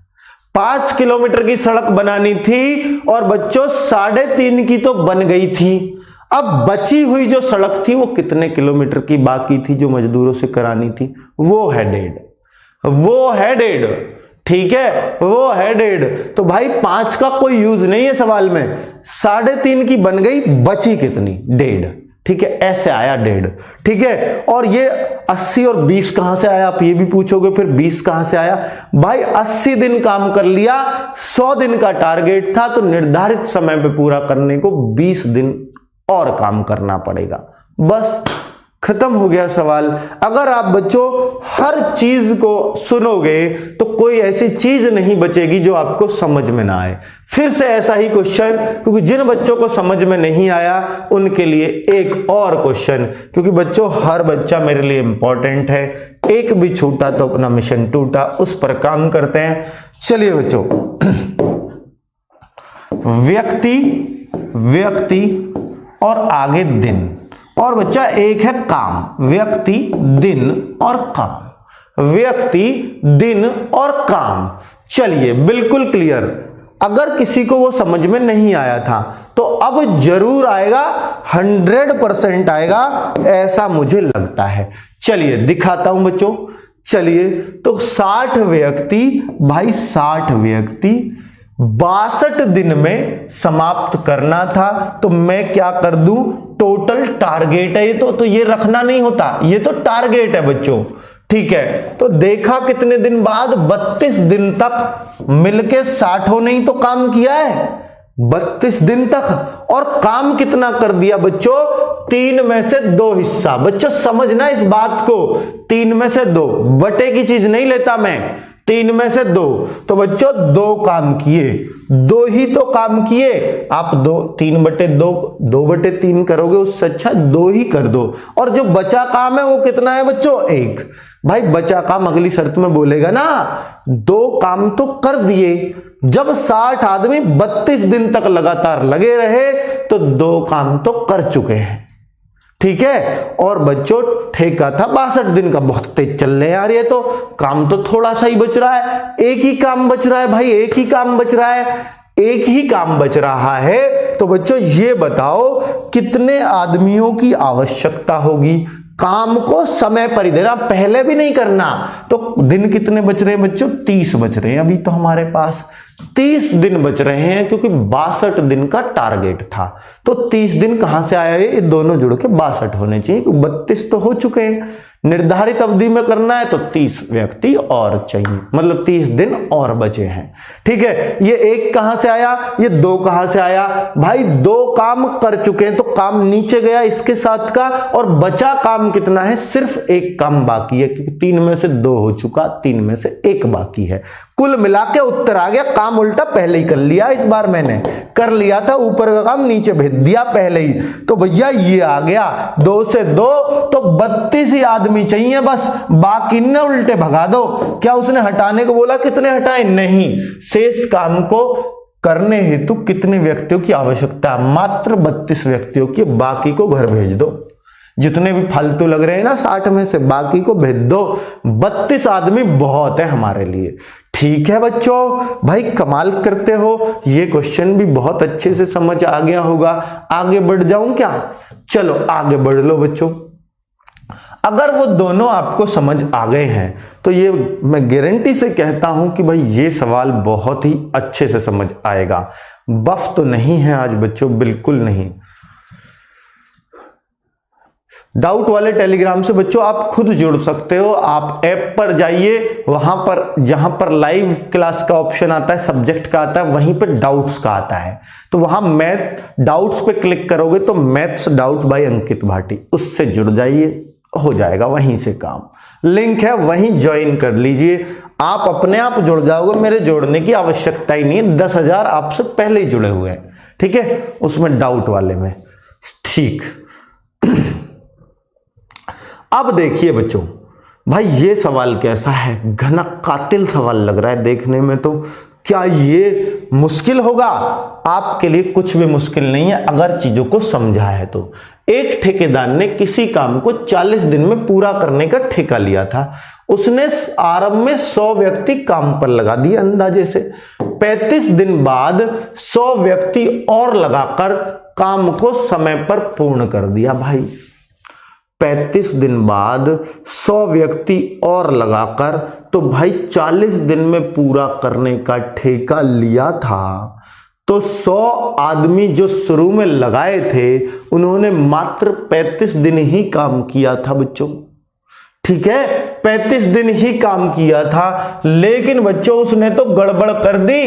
5 किलोमीटर की सड़क बनानी थी और बच्चों 3.5 की तो बन गई थी। अब बची हुई जो सड़क थी वो कितने किलोमीटर की बाकी थी जो मजदूरों से करानी थी? वो है 1.5। ठीक है, वो है 1.5। तो भाई 5 का कोई यूज नहीं है सवाल में। 3.5 की बन गई, बची कितनी? 1.5। ठीक है, ऐसे आया 1.5। ठीक है, और ये 80 और 20 कहां से आया, आप ये भी पूछोगे। फिर 20 कहां से आया? भाई 80 दिन काम कर लिया, 100 दिन का टारगेट था, तो निर्धारित समय पे पूरा करने को 20 दिन और काम करना पड़ेगा। बस खत्म हो गया सवाल। अगर आप बच्चों हर चीज को सुनोगे तो कोई ऐसी चीज नहीं बचेगी जो आपको समझ में ना आए। फिर से ऐसा ही क्वेश्चन, क्योंकि जिन बच्चों को समझ में नहीं आया उनके लिए एक और क्वेश्चन, क्योंकि बच्चों हर बच्चा मेरे लिए इंपॉर्टेंट है। एक भी छूटा तो अपना मिशन टूटा, उस पर काम करते हैं। चलिए बच्चों, व्यक्ति और आगे दिन, और बच्चा एक है काम। व्यक्ति, दिन और काम। व्यक्ति, दिन और काम। चलिए बिल्कुल क्लियर। अगर किसी को वो समझ में नहीं आया था तो अब जरूर आएगा, 100% आएगा, ऐसा मुझे लगता है। चलिए दिखाता हूं बच्चों। चलिए, तो 60 व्यक्ति, भाई 60 व्यक्ति 62 दिन में समाप्त करना था। तो मैं क्या कर दूं? टोटल टारगेट है ये तो ये रखना नहीं होता, ये तो टारगेट है बच्चों। ठीक है, तो देखा कितने दिन बाद? 32 दिन तक मिलके 60 ने ही तो काम किया है, 32 दिन तक। और काम कितना कर दिया बच्चों? 3 में से 2 हिस्सा। बच्चों समझना इस बात को, 3 में से 2, बटे की चीज नहीं लेता मैं, 3 में से 2। तो बच्चों 2 काम किए, 2 ही तो काम किए। आप 2/3 करोगे, उससे अच्छा 2 ही कर दो। और जो बचा काम है वो कितना है बच्चों? 1। भाई बचा काम अगली शर्त में बोलेगा ना, 2 काम तो कर दिए। जब 60 आदमी 32 दिन तक लगातार लगे रहे तो 2 काम तो कर चुके हैं। ठीक है, और बच्चों ठेका था 62 दिन का। बहुत तेज चल रहे यार, ये तो काम तो थोड़ा सा ही बच रहा है, एक ही काम बच रहा है भाई, एक ही काम बच रहा है, एक ही काम बच रहा है। तो बच्चों ये बताओ कितने आदमियों की आवश्यकता होगी? काम को समय पर ही देना, पहले भी नहीं करना। तो दिन कितने बच रहे हैं बच्चों? 30 बच रहे हैं। अभी तो हमारे पास 30 दिन बच रहे हैं, क्योंकि 62 दिन का टारगेट था। तो 30 दिन कहां से आया? ये दोनों जुड़ के 62 होने चाहिए, 32 तो हो चुके हैं। निर्धारित अवधि में करना है तो 30 व्यक्ति और चाहिए, मतलब 30 दिन और बचे हैं। ठीक है, ये 1 कहां से आया, ये 2 कहां से आया, भाई 2 काम कर चुके हैं तो काम नीचे गया इसके साथ का, और बचा काम कितना है, सिर्फ 1 काम बाकी है, क्योंकि 3 में से 2 हो चुका, 3 में से 1 बाकी है। कुल मिला के उत्तर आ गया, काम उल्टा पहले ही कर लिया, इस बार मैंने कर लिया था, ऊपर का काम नीचे भेज दिया पहले ही, तो भैया ये आ गया 2 से 2 तो 32 ही आदमी चाहिए बस, बाकी ने उल्टे भगा दो। क्या उसने हटाने को बोला, कितने हटाए, नहीं, शेष काम को करने हेतु कितने व्यक्तियों की आवश्यकता है, मात्र 32 व्यक्तियों की, बाकी को घर भेज दो। जितने भी फालतू लग रहे हैं ना 60 में से, बाकी को भेज दो, 32 आदमी बहुत है हमारे लिए। ठीक है बच्चों, भाई कमाल करते हो, ये क्वेश्चन भी बहुत अच्छे से समझ आ गया होगा। आगे बढ़ जाऊं क्या, चलो आगे बढ़ लो बच्चों। अगर वो दोनों आपको समझ आ गए हैं तो ये मैं गारंटी से कहता हूं कि भाई ये सवाल बहुत ही अच्छे से समझ आएगा। बफ तो नहीं है आज बच्चों, बिल्कुल नहीं। डाउट वाले टेलीग्राम से बच्चों आप खुद जुड़ सकते हो, आप ऐप पर जाइए, वहां पर जहां पर लाइव क्लास का ऑप्शन आता है, सब्जेक्ट का आता है, वहीं पे डाउट्स का आता है, तो वहां मैथ डाउट्स पे क्लिक करोगे तो मैथ्स डाउट बाय अंकित भाटी, उससे जुड़ जाइए, हो जाएगा वहीं से काम। लिंक है वहीं ज्वाइन कर लीजिए, आप अपने आप जुड़ जाओगे, मेरे जोड़ने की आवश्यकता ही नहीं है, 10,000 आपसे पहले ही जुड़े हुए हैं। ठीक है, उसमें डाउट वाले में। ठीक, अब देखिए बच्चों, भाई ये सवाल कैसा है, घना कातिल सवाल लग रहा है देखने में, तो क्या ये मुश्किल होगा? आपके लिए कुछ भी मुश्किल नहीं है अगर चीजों को समझा है तो। एक ठेकेदार ने किसी काम को 40 दिन में पूरा करने का ठेका लिया था। उसने आरंभ में 100 व्यक्ति काम पर लगा दिए अंदाजे से। 35 दिन बाद 100 व्यक्ति और लगाकर काम को समय पर पूर्ण कर दिया। भाई 35 दिन बाद 100 व्यक्ति और लगाकर, तो भाई 40 दिन में पूरा करने का ठेका लिया था, तो 100 आदमी जो शुरू में लगाए थे उन्होंने मात्र 35 दिन ही काम किया था बच्चों। ठीक है, 35 दिन ही काम किया था, लेकिन बच्चों उसने तो गड़बड़ कर दी।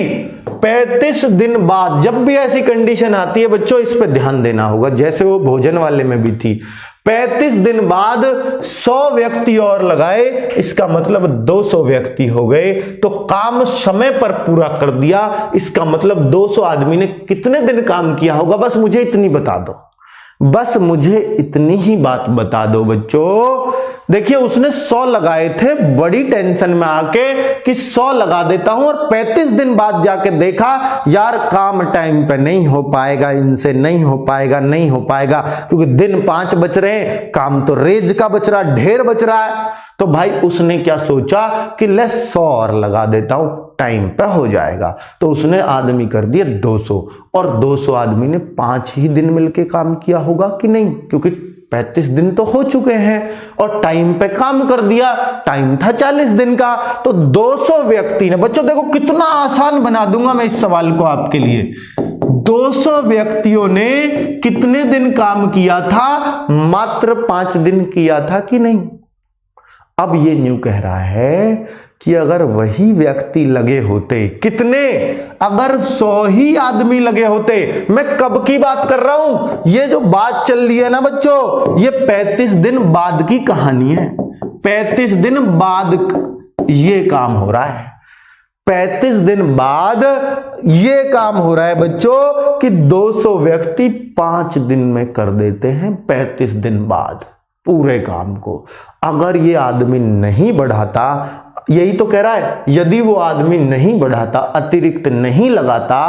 35 दिन बाद जब भी ऐसी कंडीशन आती है बच्चों, इस पे ध्यान देना होगा, जैसे वो भोजन वाले में भी थी। 35 दिन बाद 100 व्यक्ति और लगाए, इसका मतलब 200 व्यक्ति हो गए, तो काम समय पर पूरा कर दिया। इसका मतलब 200 आदमी ने कितने दिन काम किया होगा, बस मुझे इतनी बता दो, बस मुझे इतनी ही बात बता दो बच्चों। देखिए उसने 100 लगाए थे, बड़ी टेंशन में आके कि 100 लगा देता हूं, और 35 दिन बाद जाके देखा यार काम टाइम पे नहीं हो पाएगा, इनसे नहीं हो पाएगा, नहीं हो पाएगा, क्योंकि दिन 5 बच रहे हैं, काम तो रेज का बच रहा, ढेर बच रहा है। तो भाई उसने क्या सोचा कि ले 100 और लगा देता हूं, टाइम पे हो जाएगा। तो उसने आदमी कर दिए 200, और 200 आदमी ने 5 ही दिन मिलके काम किया होगा कि नहीं, क्योंकि 35 दिन तो हो चुके हैं और टाइम पे काम कर दिया। टाइम था 40 दिन का, तो 200 व्यक्ति ने, बच्चों देखो कितना आसान बना दूंगा मैं इस सवाल को आपके लिए। 200 व्यक्तियों ने कितने दिन काम किया था, मात्र 5 दिन किया था कि नहीं। अब ये न्यू कह रहा है कि अगर वही व्यक्ति लगे होते, कितने, अगर 100 ही आदमी लगे होते, मैं कब की बात कर रहा हूं, ये जो बात चल रही है ना बच्चों, ये 35 दिन बाद की कहानी है। 35 दिन बाद ये काम हो रहा है, 35 दिन बाद ये काम हो रहा है बच्चों कि 200 व्यक्ति 5 दिन में कर देते हैं 35 दिन बाद पूरे काम को। अगर ये आदमी नहीं बढ़ाता, यही तो कह रहा है, यदि वो आदमी नहीं बढ़ाता, अतिरिक्त नहीं लगाता,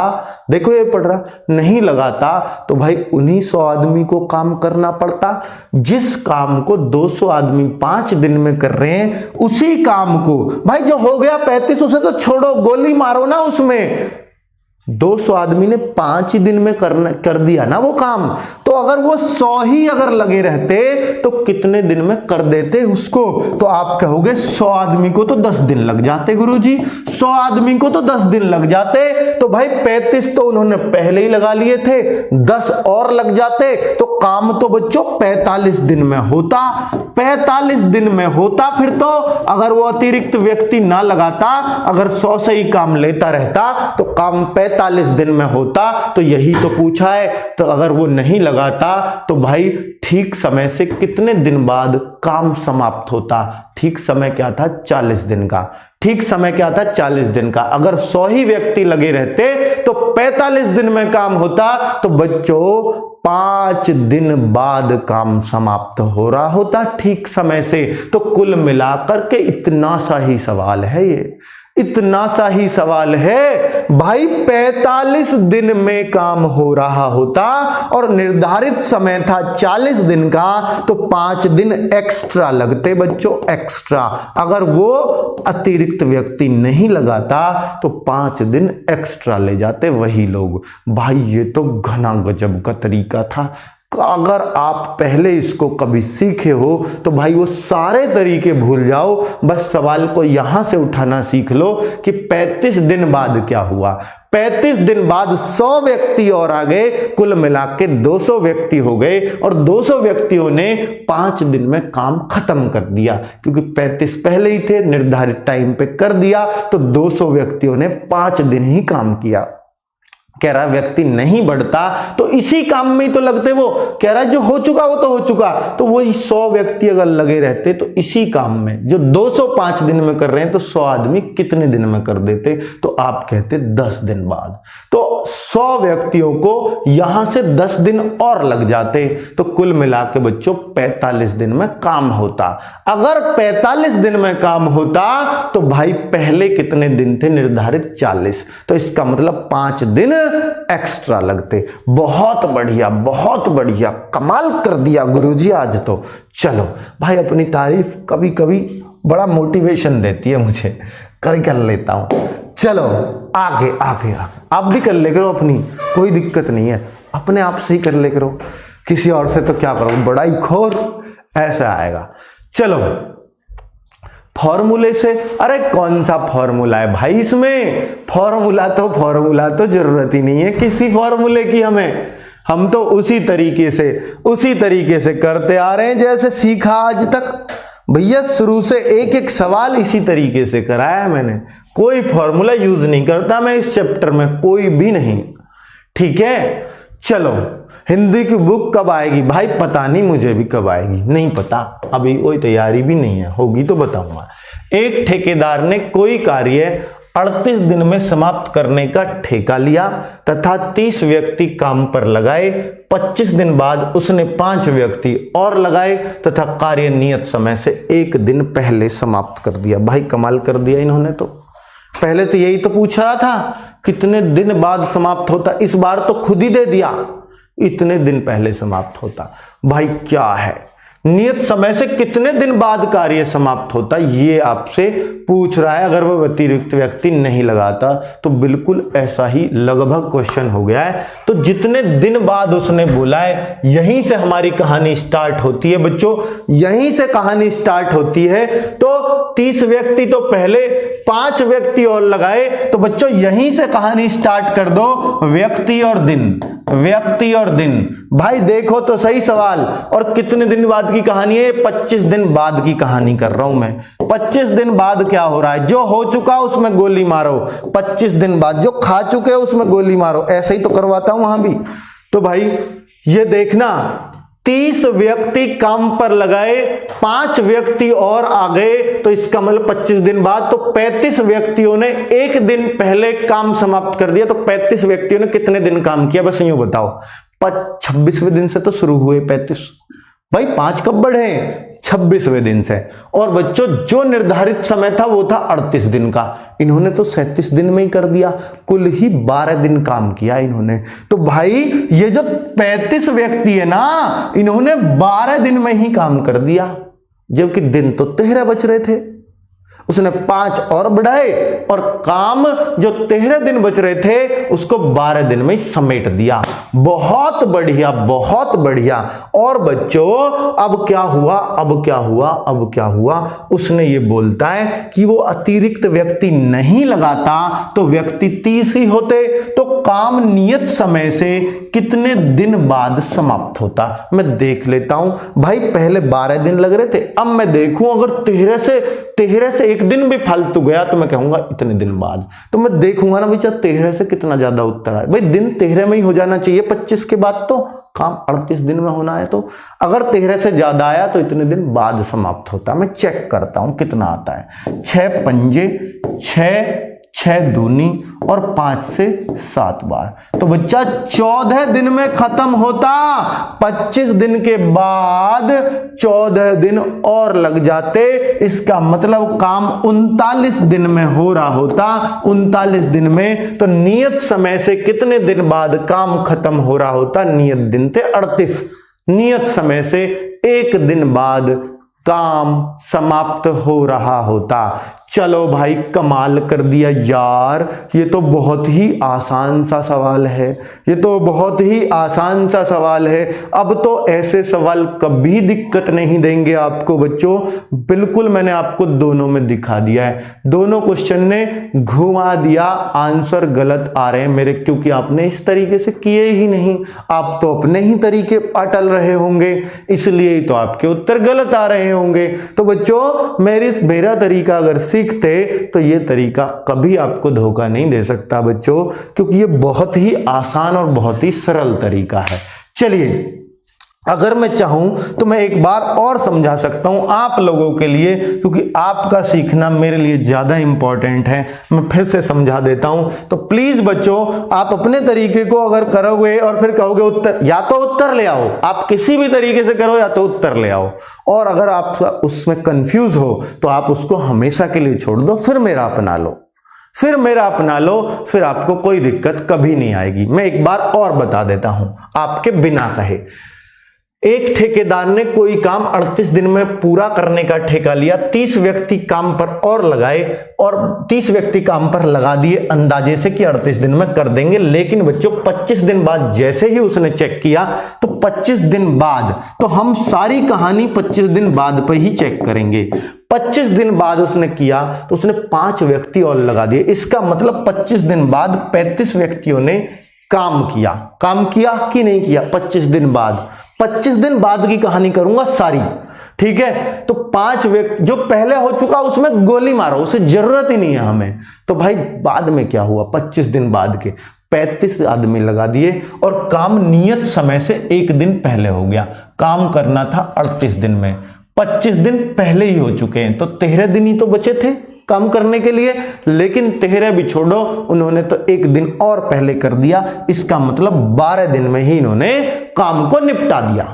देखो ये पढ़ रहा, नहीं लगाता, तो भाई उन्हीं 100 आदमी को काम करना पड़ता। जिस काम को 200 आदमी 5 दिन में कर रहे हैं, उसी काम को भाई जो हो गया 35, उसे तो छोड़ो, गोली मारो ना उसमें। 200 आदमी ने 5 ही दिन में कर दिया ना वो काम। तो अगर वो 100 ही अगर लगे रहते तो कितने दिन में कर देते उसको, तो आप कहोगे 100 आदमी को तो 10 दिन लग जाते गुरुजी, 100 आदमी को तो 10 दिन लग जाते। तो भाई 35 तो उन्होंने पहले ही लगा लिए थे, 10 और लग जाते, तो काम तो बच्चों 45 दिन में होता। 45 दिन में होता फिर तो, अगर वो अतिरिक्त व्यक्ति ना लगाता, अगर 100 से ही काम लेता रहता तो काम 45 दिन में होता। तो यही तो पूछा है। तो अगर वो नहीं लगाता तो भाई ठीक समय से कितने दिन बाद काम समाप्त होता? ठीक समय क्या था? 40 दिन का। ठीक समय क्या था? 40 दिन का। अगर 100 ही व्यक्ति लगे रहते तो 45 दिन में काम होता। तो बच्चों 5 दिन बाद काम समाप्त हो रहा होता ठीक समय से। तो कुल मिलाकर के इतना सा ही सवाल है, ये इतना सा ही सवाल है भाई। 45 दिन में काम हो रहा होता और निर्धारित समय था 40 दिन का, तो 5 दिन एक्स्ट्रा लगते बच्चों, एक्स्ट्रा। अगर वो अतिरिक्त व्यक्ति नहीं लगाता तो 5 दिन एक्स्ट्रा ले जाते वही लोग। भाई ये तो घना गजब का तरीका था। अगर आप पहले इसको कभी सीखे हो तो भाई वो सारे तरीके भूल जाओ, बस सवाल को यहां से उठाना सीख लो कि 35 दिन बाद क्या हुआ। 35 दिन बाद 100 व्यक्ति और आ गए, कुल मिला के 200 व्यक्ति हो गए और 200 व्यक्तियों ने 5 दिन में काम खत्म कर दिया, क्योंकि 35 पहले ही थे, निर्धारित टाइम पे कर दिया। तो 200 व्यक्तियों ने 5 दिन ही काम किया। कह रहा व्यक्ति नहीं बढ़ता तो इसी काम में ही तो लगते। वो कह रहा जो हो चुका वो तो हो चुका, तो वही 100 व्यक्ति अगर लगे रहते तो इसी काम में जो 205 दिन में कर रहे हैं तो 100 आदमी कितने दिन में कर देते? तो आप कहते 10 दिन बाद। तो 100 व्यक्तियों को यहां से 10 दिन और लग जाते, तो कुल मिला के बच्चों 45 दिन में काम होता। अगर 45 दिन में काम होता तो भाई पहले कितने दिन थे निर्धारित? 40। तो इसका मतलब 5 दिन एक्स्ट्रा लगते। बहुत बढ़िया, बहुत बढ़िया, कमाल कर दिया गुरुजी आज तो। चलो भाई, अपनी तारीफ कभी कभी बड़ा मोटिवेशन देती है मुझे, कर लेता हूं। चलो आगे आगे आगे, आप भी कर ले करो अपनी, कोई दिक्कत नहीं है, अपने आप से ही कर ले करो, किसी और से तो क्या करो, बड़ा ही खोर ऐसा आएगा। चलो फॉर्मूले से, अरे कौन सा फॉर्मूला है भाई इसमें? फॉर्मूला तो जरूरत ही नहीं है किसी फॉर्मूले की हमें। हम तो उसी तरीके से करते आ रहे हैं जैसे सीखा आज तक। भैया शुरू से एक एक सवाल इसी तरीके से कराया है मैंने, कोई फॉर्मूला यूज नहीं करता मैं इस चैप्टर में, कोई भी नहीं। ठीक है, चलो हिंदी की बुक कब आएगी भाई? पता नहीं, मुझे भी कब आएगी नहीं पता, अभी कोई तैयारी भी नहीं है, होगी तो बताऊंगा। एक ठेकेदार ने कोई कार्य 38 दिन में समाप्त करने का ठेका लिया तथा 30 व्यक्ति काम पर लगाए। 25 दिन बाद उसने 5 व्यक्ति और लगाए तथा कार्य नियत समय से 1 दिन पहले समाप्त कर दिया। भाई कमाल कर दिया इन्होंने तो। पहले तो यही तो पूछ रहा था कितने दिन बाद समाप्त होता, इस बार तो खुद ही दे दिया इतने दिन पहले समाप्त होता। भाई क्या है, नियत समय से कितने दिन बाद कार्य समाप्त होता ये आपसे पूछ रहा है। अगर वो अतिरिक्त व्यक्ति नहीं लगाता तो बिल्कुल ऐसा ही लगभग क्वेश्चन हो गया है। तो जितने दिन बाद उसने बोला है यहीं से हमारी कहानी स्टार्ट होती है बच्चों, यहीं से कहानी स्टार्ट होती है। तो 30 व्यक्ति तो पहले, 5 व्यक्ति और लगाए, तो बच्चों यहीं से कहानी स्टार्ट कर दो, व्यक्ति और दिन, व्यक्ति और दिन। भाई देखो तो सही सवाल, और कितने दिन बाद की कहानी है? 25 दिन बाद की कहानी कर रहा हूं मैं। 25 दिन बाद क्या हो रहा है? जो हो चुका उसमें गोली मारो, 25 दिन बाद जो खा चुके हो उसमें गोली मारो, ऐसे ही तो करवाता हूं वहां भी। तो भाई ये देखना, 30 व्यक्ति काम पर लगाए, 5 व्यक्ति और आ गए, तो इसका मतलब 25 दिन बाद, तो 35 व्यक्तियों ने 1 दिन पहले काम समाप्त कर दिया। तो 35 व्यक्तियों ने कितने दिन काम किया बस यूं बताओ? 26वें दिन से तो शुरू हुए 35, भाई 5 कब बढ़े? 26वें दिन से। और बच्चों जो निर्धारित समय था वो था 38 दिन का, इन्होंने तो 37 दिन में ही कर दिया, कुल ही 12 दिन काम किया इन्होंने। तो भाई ये जो 35 व्यक्ति है ना, इन्होंने 12 दिन में ही काम कर दिया, जबकि दिन तो 13 बच रहे थे। उसने 5 और बढ़ाए और काम जो 13 दिन बच रहे थे उसको 12 दिन में समेट दिया। बहुत बढ़िया, बहुत बढ़िया। और बच्चों अब क्या हुआ, अब क्या हुआ, अब क्या हुआ? उसने ये बोलता है कि वो अतिरिक्त व्यक्ति नहीं लगाता तो व्यक्ति 30 ही होते, तो काम नियत समय से कितने दिन बाद समाप्त होता। मैं देख लेता हूं भाई, पहले 12 दिन लग रहे थे, अब मैं देखूं अगर 13 से एक दिन भी फालतू गया तो मैं कहूंगा इतने दिन बाद। तो मैं देखूंगा ना भैया 13 से कितना ज्यादा उत्तर आए। भाई दिन 13 में ही हो जाना चाहिए, 25 के बाद तो काम 38 दिन में होना है। तो अगर 13 से ज्यादा आया तो इतने दिन बाद समाप्त होता। मैं चेक करता हूं कितना आता है। 6 पंजे 6 दूनी और 5 से 7 बार। तो बच्चा 14 दिन में खत्म होता। 25 दिन के बाद 14 दिन और लग जाते, इसका मतलब काम 39 दिन में हो रहा होता। 39 दिन में तो नियत समय से कितने दिन बाद काम खत्म हो रहा होता। नियत दिन थे 38, नियत समय से एक दिन बाद काम समाप्त हो रहा होता। चलो भाई कमाल कर दिया यार, ये तो बहुत ही आसान सा सवाल है, ये तो बहुत ही आसान सा सवाल है। अब तो ऐसे सवाल कभी दिक्कत नहीं देंगे आपको बच्चों। बिल्कुल मैंने आपको दोनों में दिखा दिया है, दोनों क्वेश्चन ने घुमा दिया। आंसर गलत आ रहे हैं मेरे, क्योंकि आपने इस तरीके से किए ही नहीं, आप तो अपने ही तरीके अटल रहे होंगे, इसलिए तो आपके उत्तर गलत आ रहे होंगे। तो बच्चों मेरा तरीका अगर सीखते तो ये तरीका कभी आपको धोखा नहीं दे सकता बच्चों, क्योंकि ये बहुत ही आसान और बहुत ही सरल तरीका है। चलिए अगर मैं चाहूं तो मैं एक बार और समझा सकता हूं आप लोगों के लिए, क्योंकि आपका सीखना मेरे लिए ज्यादा इंपॉर्टेंट है। मैं फिर से समझा देता हूं। तो प्लीज बच्चों आप अपने तरीके को अगर करोगे और फिर कहोगे उत्तर, या तो उत्तर ले आओ, आप किसी भी तरीके से करो या तो उत्तर ले आओ, और अगर आप उसमें कंफ्यूज हो तो आप उसको हमेशा के लिए छोड़ दो, फिर मेरा अपना लो, फिर आपको कोई दिक्कत कभी नहीं आएगी। मैं एक बार और बता देता हूं आपके बिना कहे। एक ठेकेदार ने कोई काम 38 दिन में पूरा करने का ठेका लिया, 30 व्यक्ति काम पर और लगाए और 30 व्यक्ति काम पर लगा दिए अंदाजे से कि 38 दिन में कर देंगे। लेकिन बच्चों 25 दिन बाद जैसे ही उसने चेक किया तो 25 दिन बाद, तो हम सारी कहानी 25 दिन बाद पर ही चेक करेंगे। 25 दिन बाद उसने किया तो उसने 5 व्यक्ति और लगा दिए। इसका मतलब 25 दिन बाद 35 व्यक्तियों ने काम किया कि नहीं किया। 25 दिन बाद, 25 दिन बाद की कहानी करूंगा सारी, ठीक है। तो 5 व्यक्ति, जो पहले हो चुका उसमें गोली मारो, उसे जरूरत ही नहीं है हमें। तो भाई बाद में क्या हुआ, 25 दिन बाद के 35 आदमी लगा दिए और काम नियत समय से एक दिन पहले हो गया। काम करना था 38 दिन में, 25 दिन पहले ही हो चुके हैं, तो 13 दिन ही तो बचे थे काम करने के लिए। लेकिन 13 भी छोड़ो, उन्होंने तो एक दिन और पहले कर दिया। इसका मतलब 12 दिन में ही इन्होंने काम को निपटा दिया।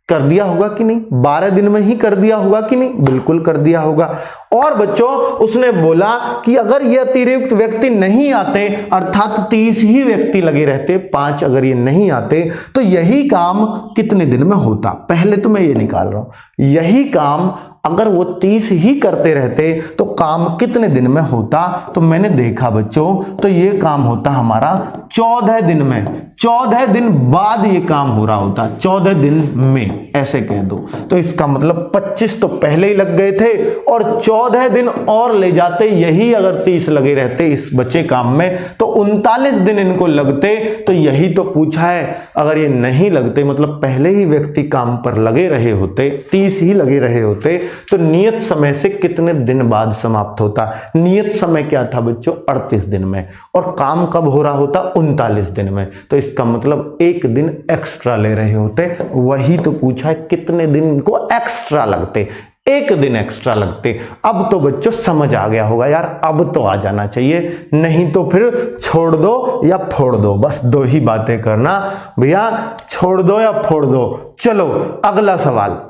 कर दिया होगा कि नहीं, 12 दिन में ही कर दिया होगा कि नहीं, बिल्कुल कर दिया होगा। और बच्चों उसने बोला कि अगर ये अतिरिक्त व्यक्ति नहीं आते, अर्थात 30 ही व्यक्ति लगे रहते, 5 अगर ये नहीं आते तो यही काम कितने दिन में होता। पहले तो मैं ये निकाल रहा हूं, यही काम अगर वो 30 ही करते रहते तो काम कितने दिन में होता। तो मैंने देखा बच्चों, तो ये काम होता हमारा 14 दिन में, 14 दिन बाद ये काम हो रहा होता, 14 दिन में, ऐसे कह दो। तो इसका मतलब 25 तो पहले ही लग गए थे और 14 दिन और ले जाते, यही अगर 30 लगे रहते इस बचे काम में तो 39 दिन इनको लगते। तो यही तो पूछा है, अगर ये नहीं लगते, मतलब पहले ही व्यक्ति काम पर लगे रहे होते, 30 ही लगे रहे होते, तो नियत समय से कितने दिन बाद समाप्त होता। नियत समय क्या था बच्चों, 38 दिन में, और काम कब हो रहा होता, 39 दिन में। तो इसका मतलब एक दिन एक्स्ट्रा ले रहे होते। वही तो पूछा है कितने दिन को एक्स्ट्रा लगते, एक दिन एक्स्ट्रा लगते। अब तो बच्चों समझ आ गया होगा यार, अब तो आ जाना चाहिए, नहीं तो फिर छोड़ दो या फोड़ दो, बस 2 ही बातें करना भैया, छोड़ दो या फोड़ दो। चलो अगला सवाल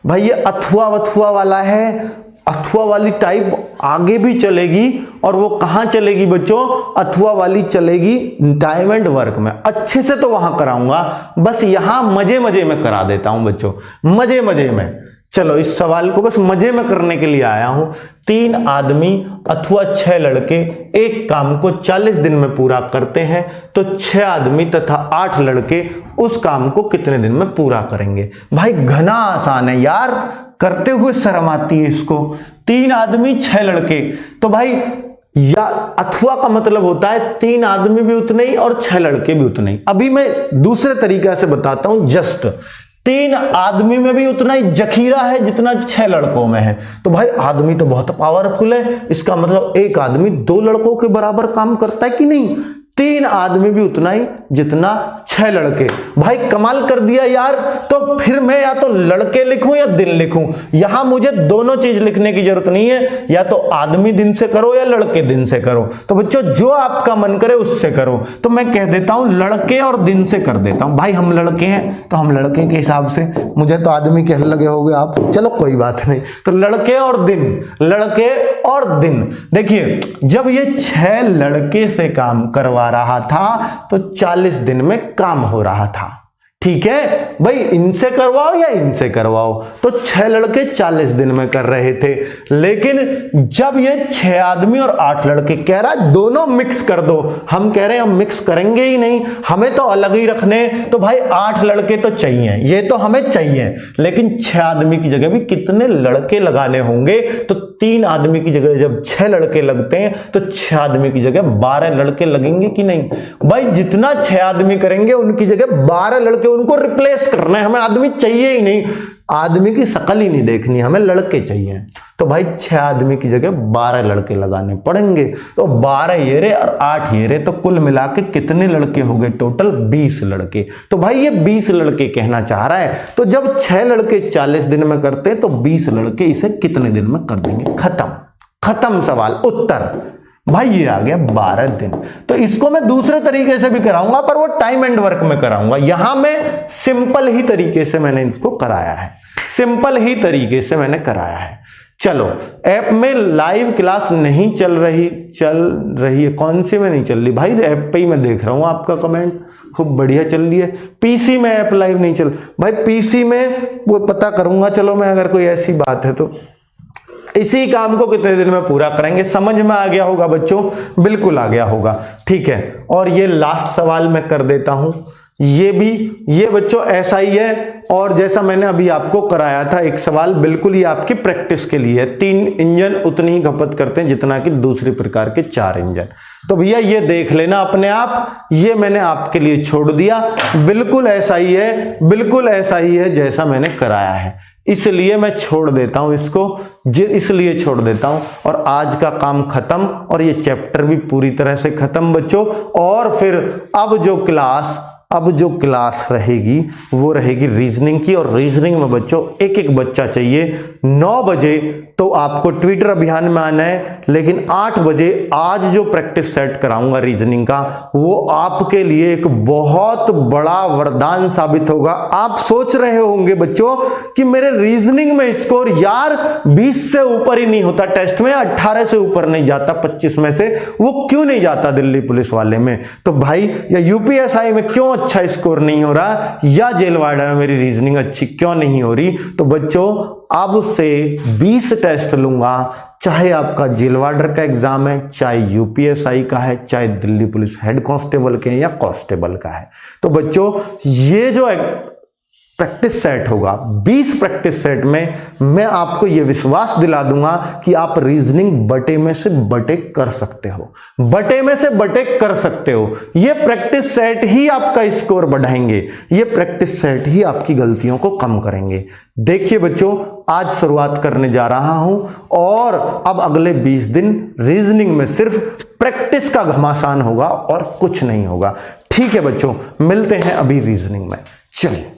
भाई, ये अथवा वथुआ वाला है। अथवा वाली टाइप आगे भी चलेगी, और वो कहां चलेगी बच्चों, अथवा वाली चलेगी डायमंड वर्क में। अच्छे से तो वहां कराऊंगा, बस यहां मजे मजे में करा देता हूं बच्चों, मजे मजे में। चलो इस सवाल को बस मजे में करने के लिए आया हूं। 3 आदमी अथवा 6 लड़के एक काम को 40 दिन में पूरा करते हैं, तो 6 आदमी तथा 8 लड़के उस काम को कितने दिन में पूरा करेंगे। भाई घना आसान है यार, करते हुए शर्म आती है इसको। 3 आदमी 6 लड़के, तो भाई या अथवा का मतलब होता है 3 आदमी भी उतने ही और 6 लड़के भी उतने ही। अभी मैं दूसरे तरीके से बताता हूं, जस्ट 3 आदमी में भी उतना ही जखीरा है जितना 6 लड़कों में है। तो भाई आदमी तो बहुत पावरफुल है, इसका मतलब एक आदमी 2 लड़कों के बराबर काम करता है कि नहीं? 3 आदमी भी उतना ही जितना 6 लड़के। भाई कमाल कर दिया यार। तो फिर मैं या तो लड़के लिखूं या दिन लिखूं, यहां मुझे दोनों चीज लिखने की जरूरत नहीं है, या तो आदमी दिन से करो या लड़के दिन से करो। तो बच्चों जो आपका मन करे उससे करो। तो मैं कह देता हूं लड़के और दिन से कर देता हूं। भाई हम लड़के हैं तो हम लड़के के हिसाब से, मुझे तो आदमी कहने लगे होगे आप, चलो कोई बात नहीं। तो लड़के और दिन, लड़के और दिन। देखिए जब ये 6 लड़के से काम करवा रहा था तो 40 दिन में काम हो रहा था। ठीक है भाई, इनसे करवाओ या इनसे करवाओ, तो 6 लड़के 40 दिन में कर रहे थे। लेकिन जब ये 6 आदमी और 8 लड़के कह रहा है दोनों मिक्स कर दो, हम कह रहे हैं हम मिक्स करेंगे ही नहीं, हमें तो अलग ही रखने। तो भाई 8 लड़के तो चाहिए, ये तो हमें चाहिए, लेकिन 6 आदमी की जगह भी कितने लड़के लगाने होंगे? तो 3 आदमी की जगह जब 6 लड़के लगते हैं तो 6 आदमी की जगह 12 लड़के लगेंगे कि नहीं? भाई जितना 6 आदमी करेंगे उनकी जगह 12 लड़के उनको रिप्लेस करना है, हमें आदमी चाहिए ही नहीं, आदमी की शक्ल ही नहीं देखनी, हमें लड़के चाहिए। तो भाई 6 आदमी की जगह 12 लड़के लगाने पड़ेंगे। तो 12 ये रे और 8 ये रे, तो कुल मिला के कितने लड़के हो गए? टोटल 20 लड़के। तो भाई ये 20 लड़के कहना चाह रहा है। तो जब 6 लड़के 40 दिन में करते हैं तो 20 लड़के इसे कितने दिन में कर देंगे? खत्म, खत्म सवाल, उत्तर। भाई ये आ गया 12 दिन। तो इसको मैं दूसरे तरीके से भी कराऊंगा, पर वो टाइम एंड वर्क में कराऊंगा। यहां मैं सिंपल ही तरीके से मैंने इसको कराया है, सिंपल ही तरीके से मैंने कराया है। चलो ऐप में लाइव क्लास नहीं चल रही है, कौन सी में नहीं चल रही? भाई ऐप पे ही मैं देख रहा हूं आपका कमेंट, खूब बढ़िया चल रही है। पीसी में ऐप लाइव नहीं चल, भाई पीसी में वो पता करूंगा, चलो मैं, अगर कोई ऐसी बात है तो। इसी काम को कितने दिन में पूरा करेंगे? समझ में आ गया होगा बच्चों, बिल्कुल आ गया होगा। ठीक है, और ये लास्ट सवाल मैं कर देता हूं, ये भी, ये बच्चों ऐसा ही है। और जैसा मैंने अभी आपको कराया था एक सवाल, बिल्कुल ये आपकी प्रैक्टिस के लिए है। 3 इंजन उतनी ही खपत करते हैं जितना कि दूसरी प्रकार के 4 इंजन। तो भैया ये देख लेना अपने आप, ये मैंने आपके लिए छोड़ दिया। बिल्कुल ऐसा ही है, बिल्कुल ऐसा ही है जैसा मैंने कराया है, इसलिए मैं छोड़ देता हूं इसको, इसलिए छोड़ देता हूं। और आज का काम खत्म, और ये चैप्टर भी पूरी तरह से खत्म बच्चों। और फिर अब जो क्लास रहेगी वो रहेगी रीजनिंग की। और रीजनिंग में बच्चों एक एक बच्चा चाहिए। 9 बजे तो आपको ट्विटर अभियान में आना है, लेकिन 8 बजे आज जो प्रैक्टिस सेट कराऊंगा रीजनिंग का, वो आपके लिए एक बहुत बड़ा वरदान साबित होगा। आप सोच रहे होंगे बच्चों कि मेरे रीजनिंग में स्कोर यार 20 से ऊपर ही नहीं होता, टेस्ट में 18 से ऊपर नहीं जाता, 25 में से, वो क्यों नहीं जाता दिल्ली पुलिस वाले में? तो भाई या यूपीएसआई में क्यों अच्छा स्कोर नहीं हो रहा, या जेल वार्डन में मेरी रीजनिंग अच्छी क्यों नहीं हो रही? तो बच्चों अब से 20 टेस्ट लूंगा, चाहे आपका जेल वार्डर का एग्जाम है, चाहे यूपीएसआई का है, चाहे दिल्ली पुलिस हेड कांस्टेबल के या कांस्टेबल का है। तो बच्चों ये जो प्रैक्टिस सेट होगा, 20 प्रैक्टिस सेट में मैं आपको यह विश्वास दिला दूंगा कि आप रीजनिंग बटे में से बटे कर सकते हो, बटे में से बटे कर सकते हो। ये प्रैक्टिस सेट ही आपका स्कोर बढ़ाएंगे, ये प्रैक्टिस सेट ही आपकी गलतियों को कम करेंगे। देखिए बच्चों, आज शुरुआत करने जा रहा हूं, और अब अगले 20 दिन रीजनिंग में सिर्फ प्रैक्टिस का घमासान होगा और कुछ नहीं होगा। ठीक है बच्चों, मिलते हैं अभी रीजनिंग में। चलिए।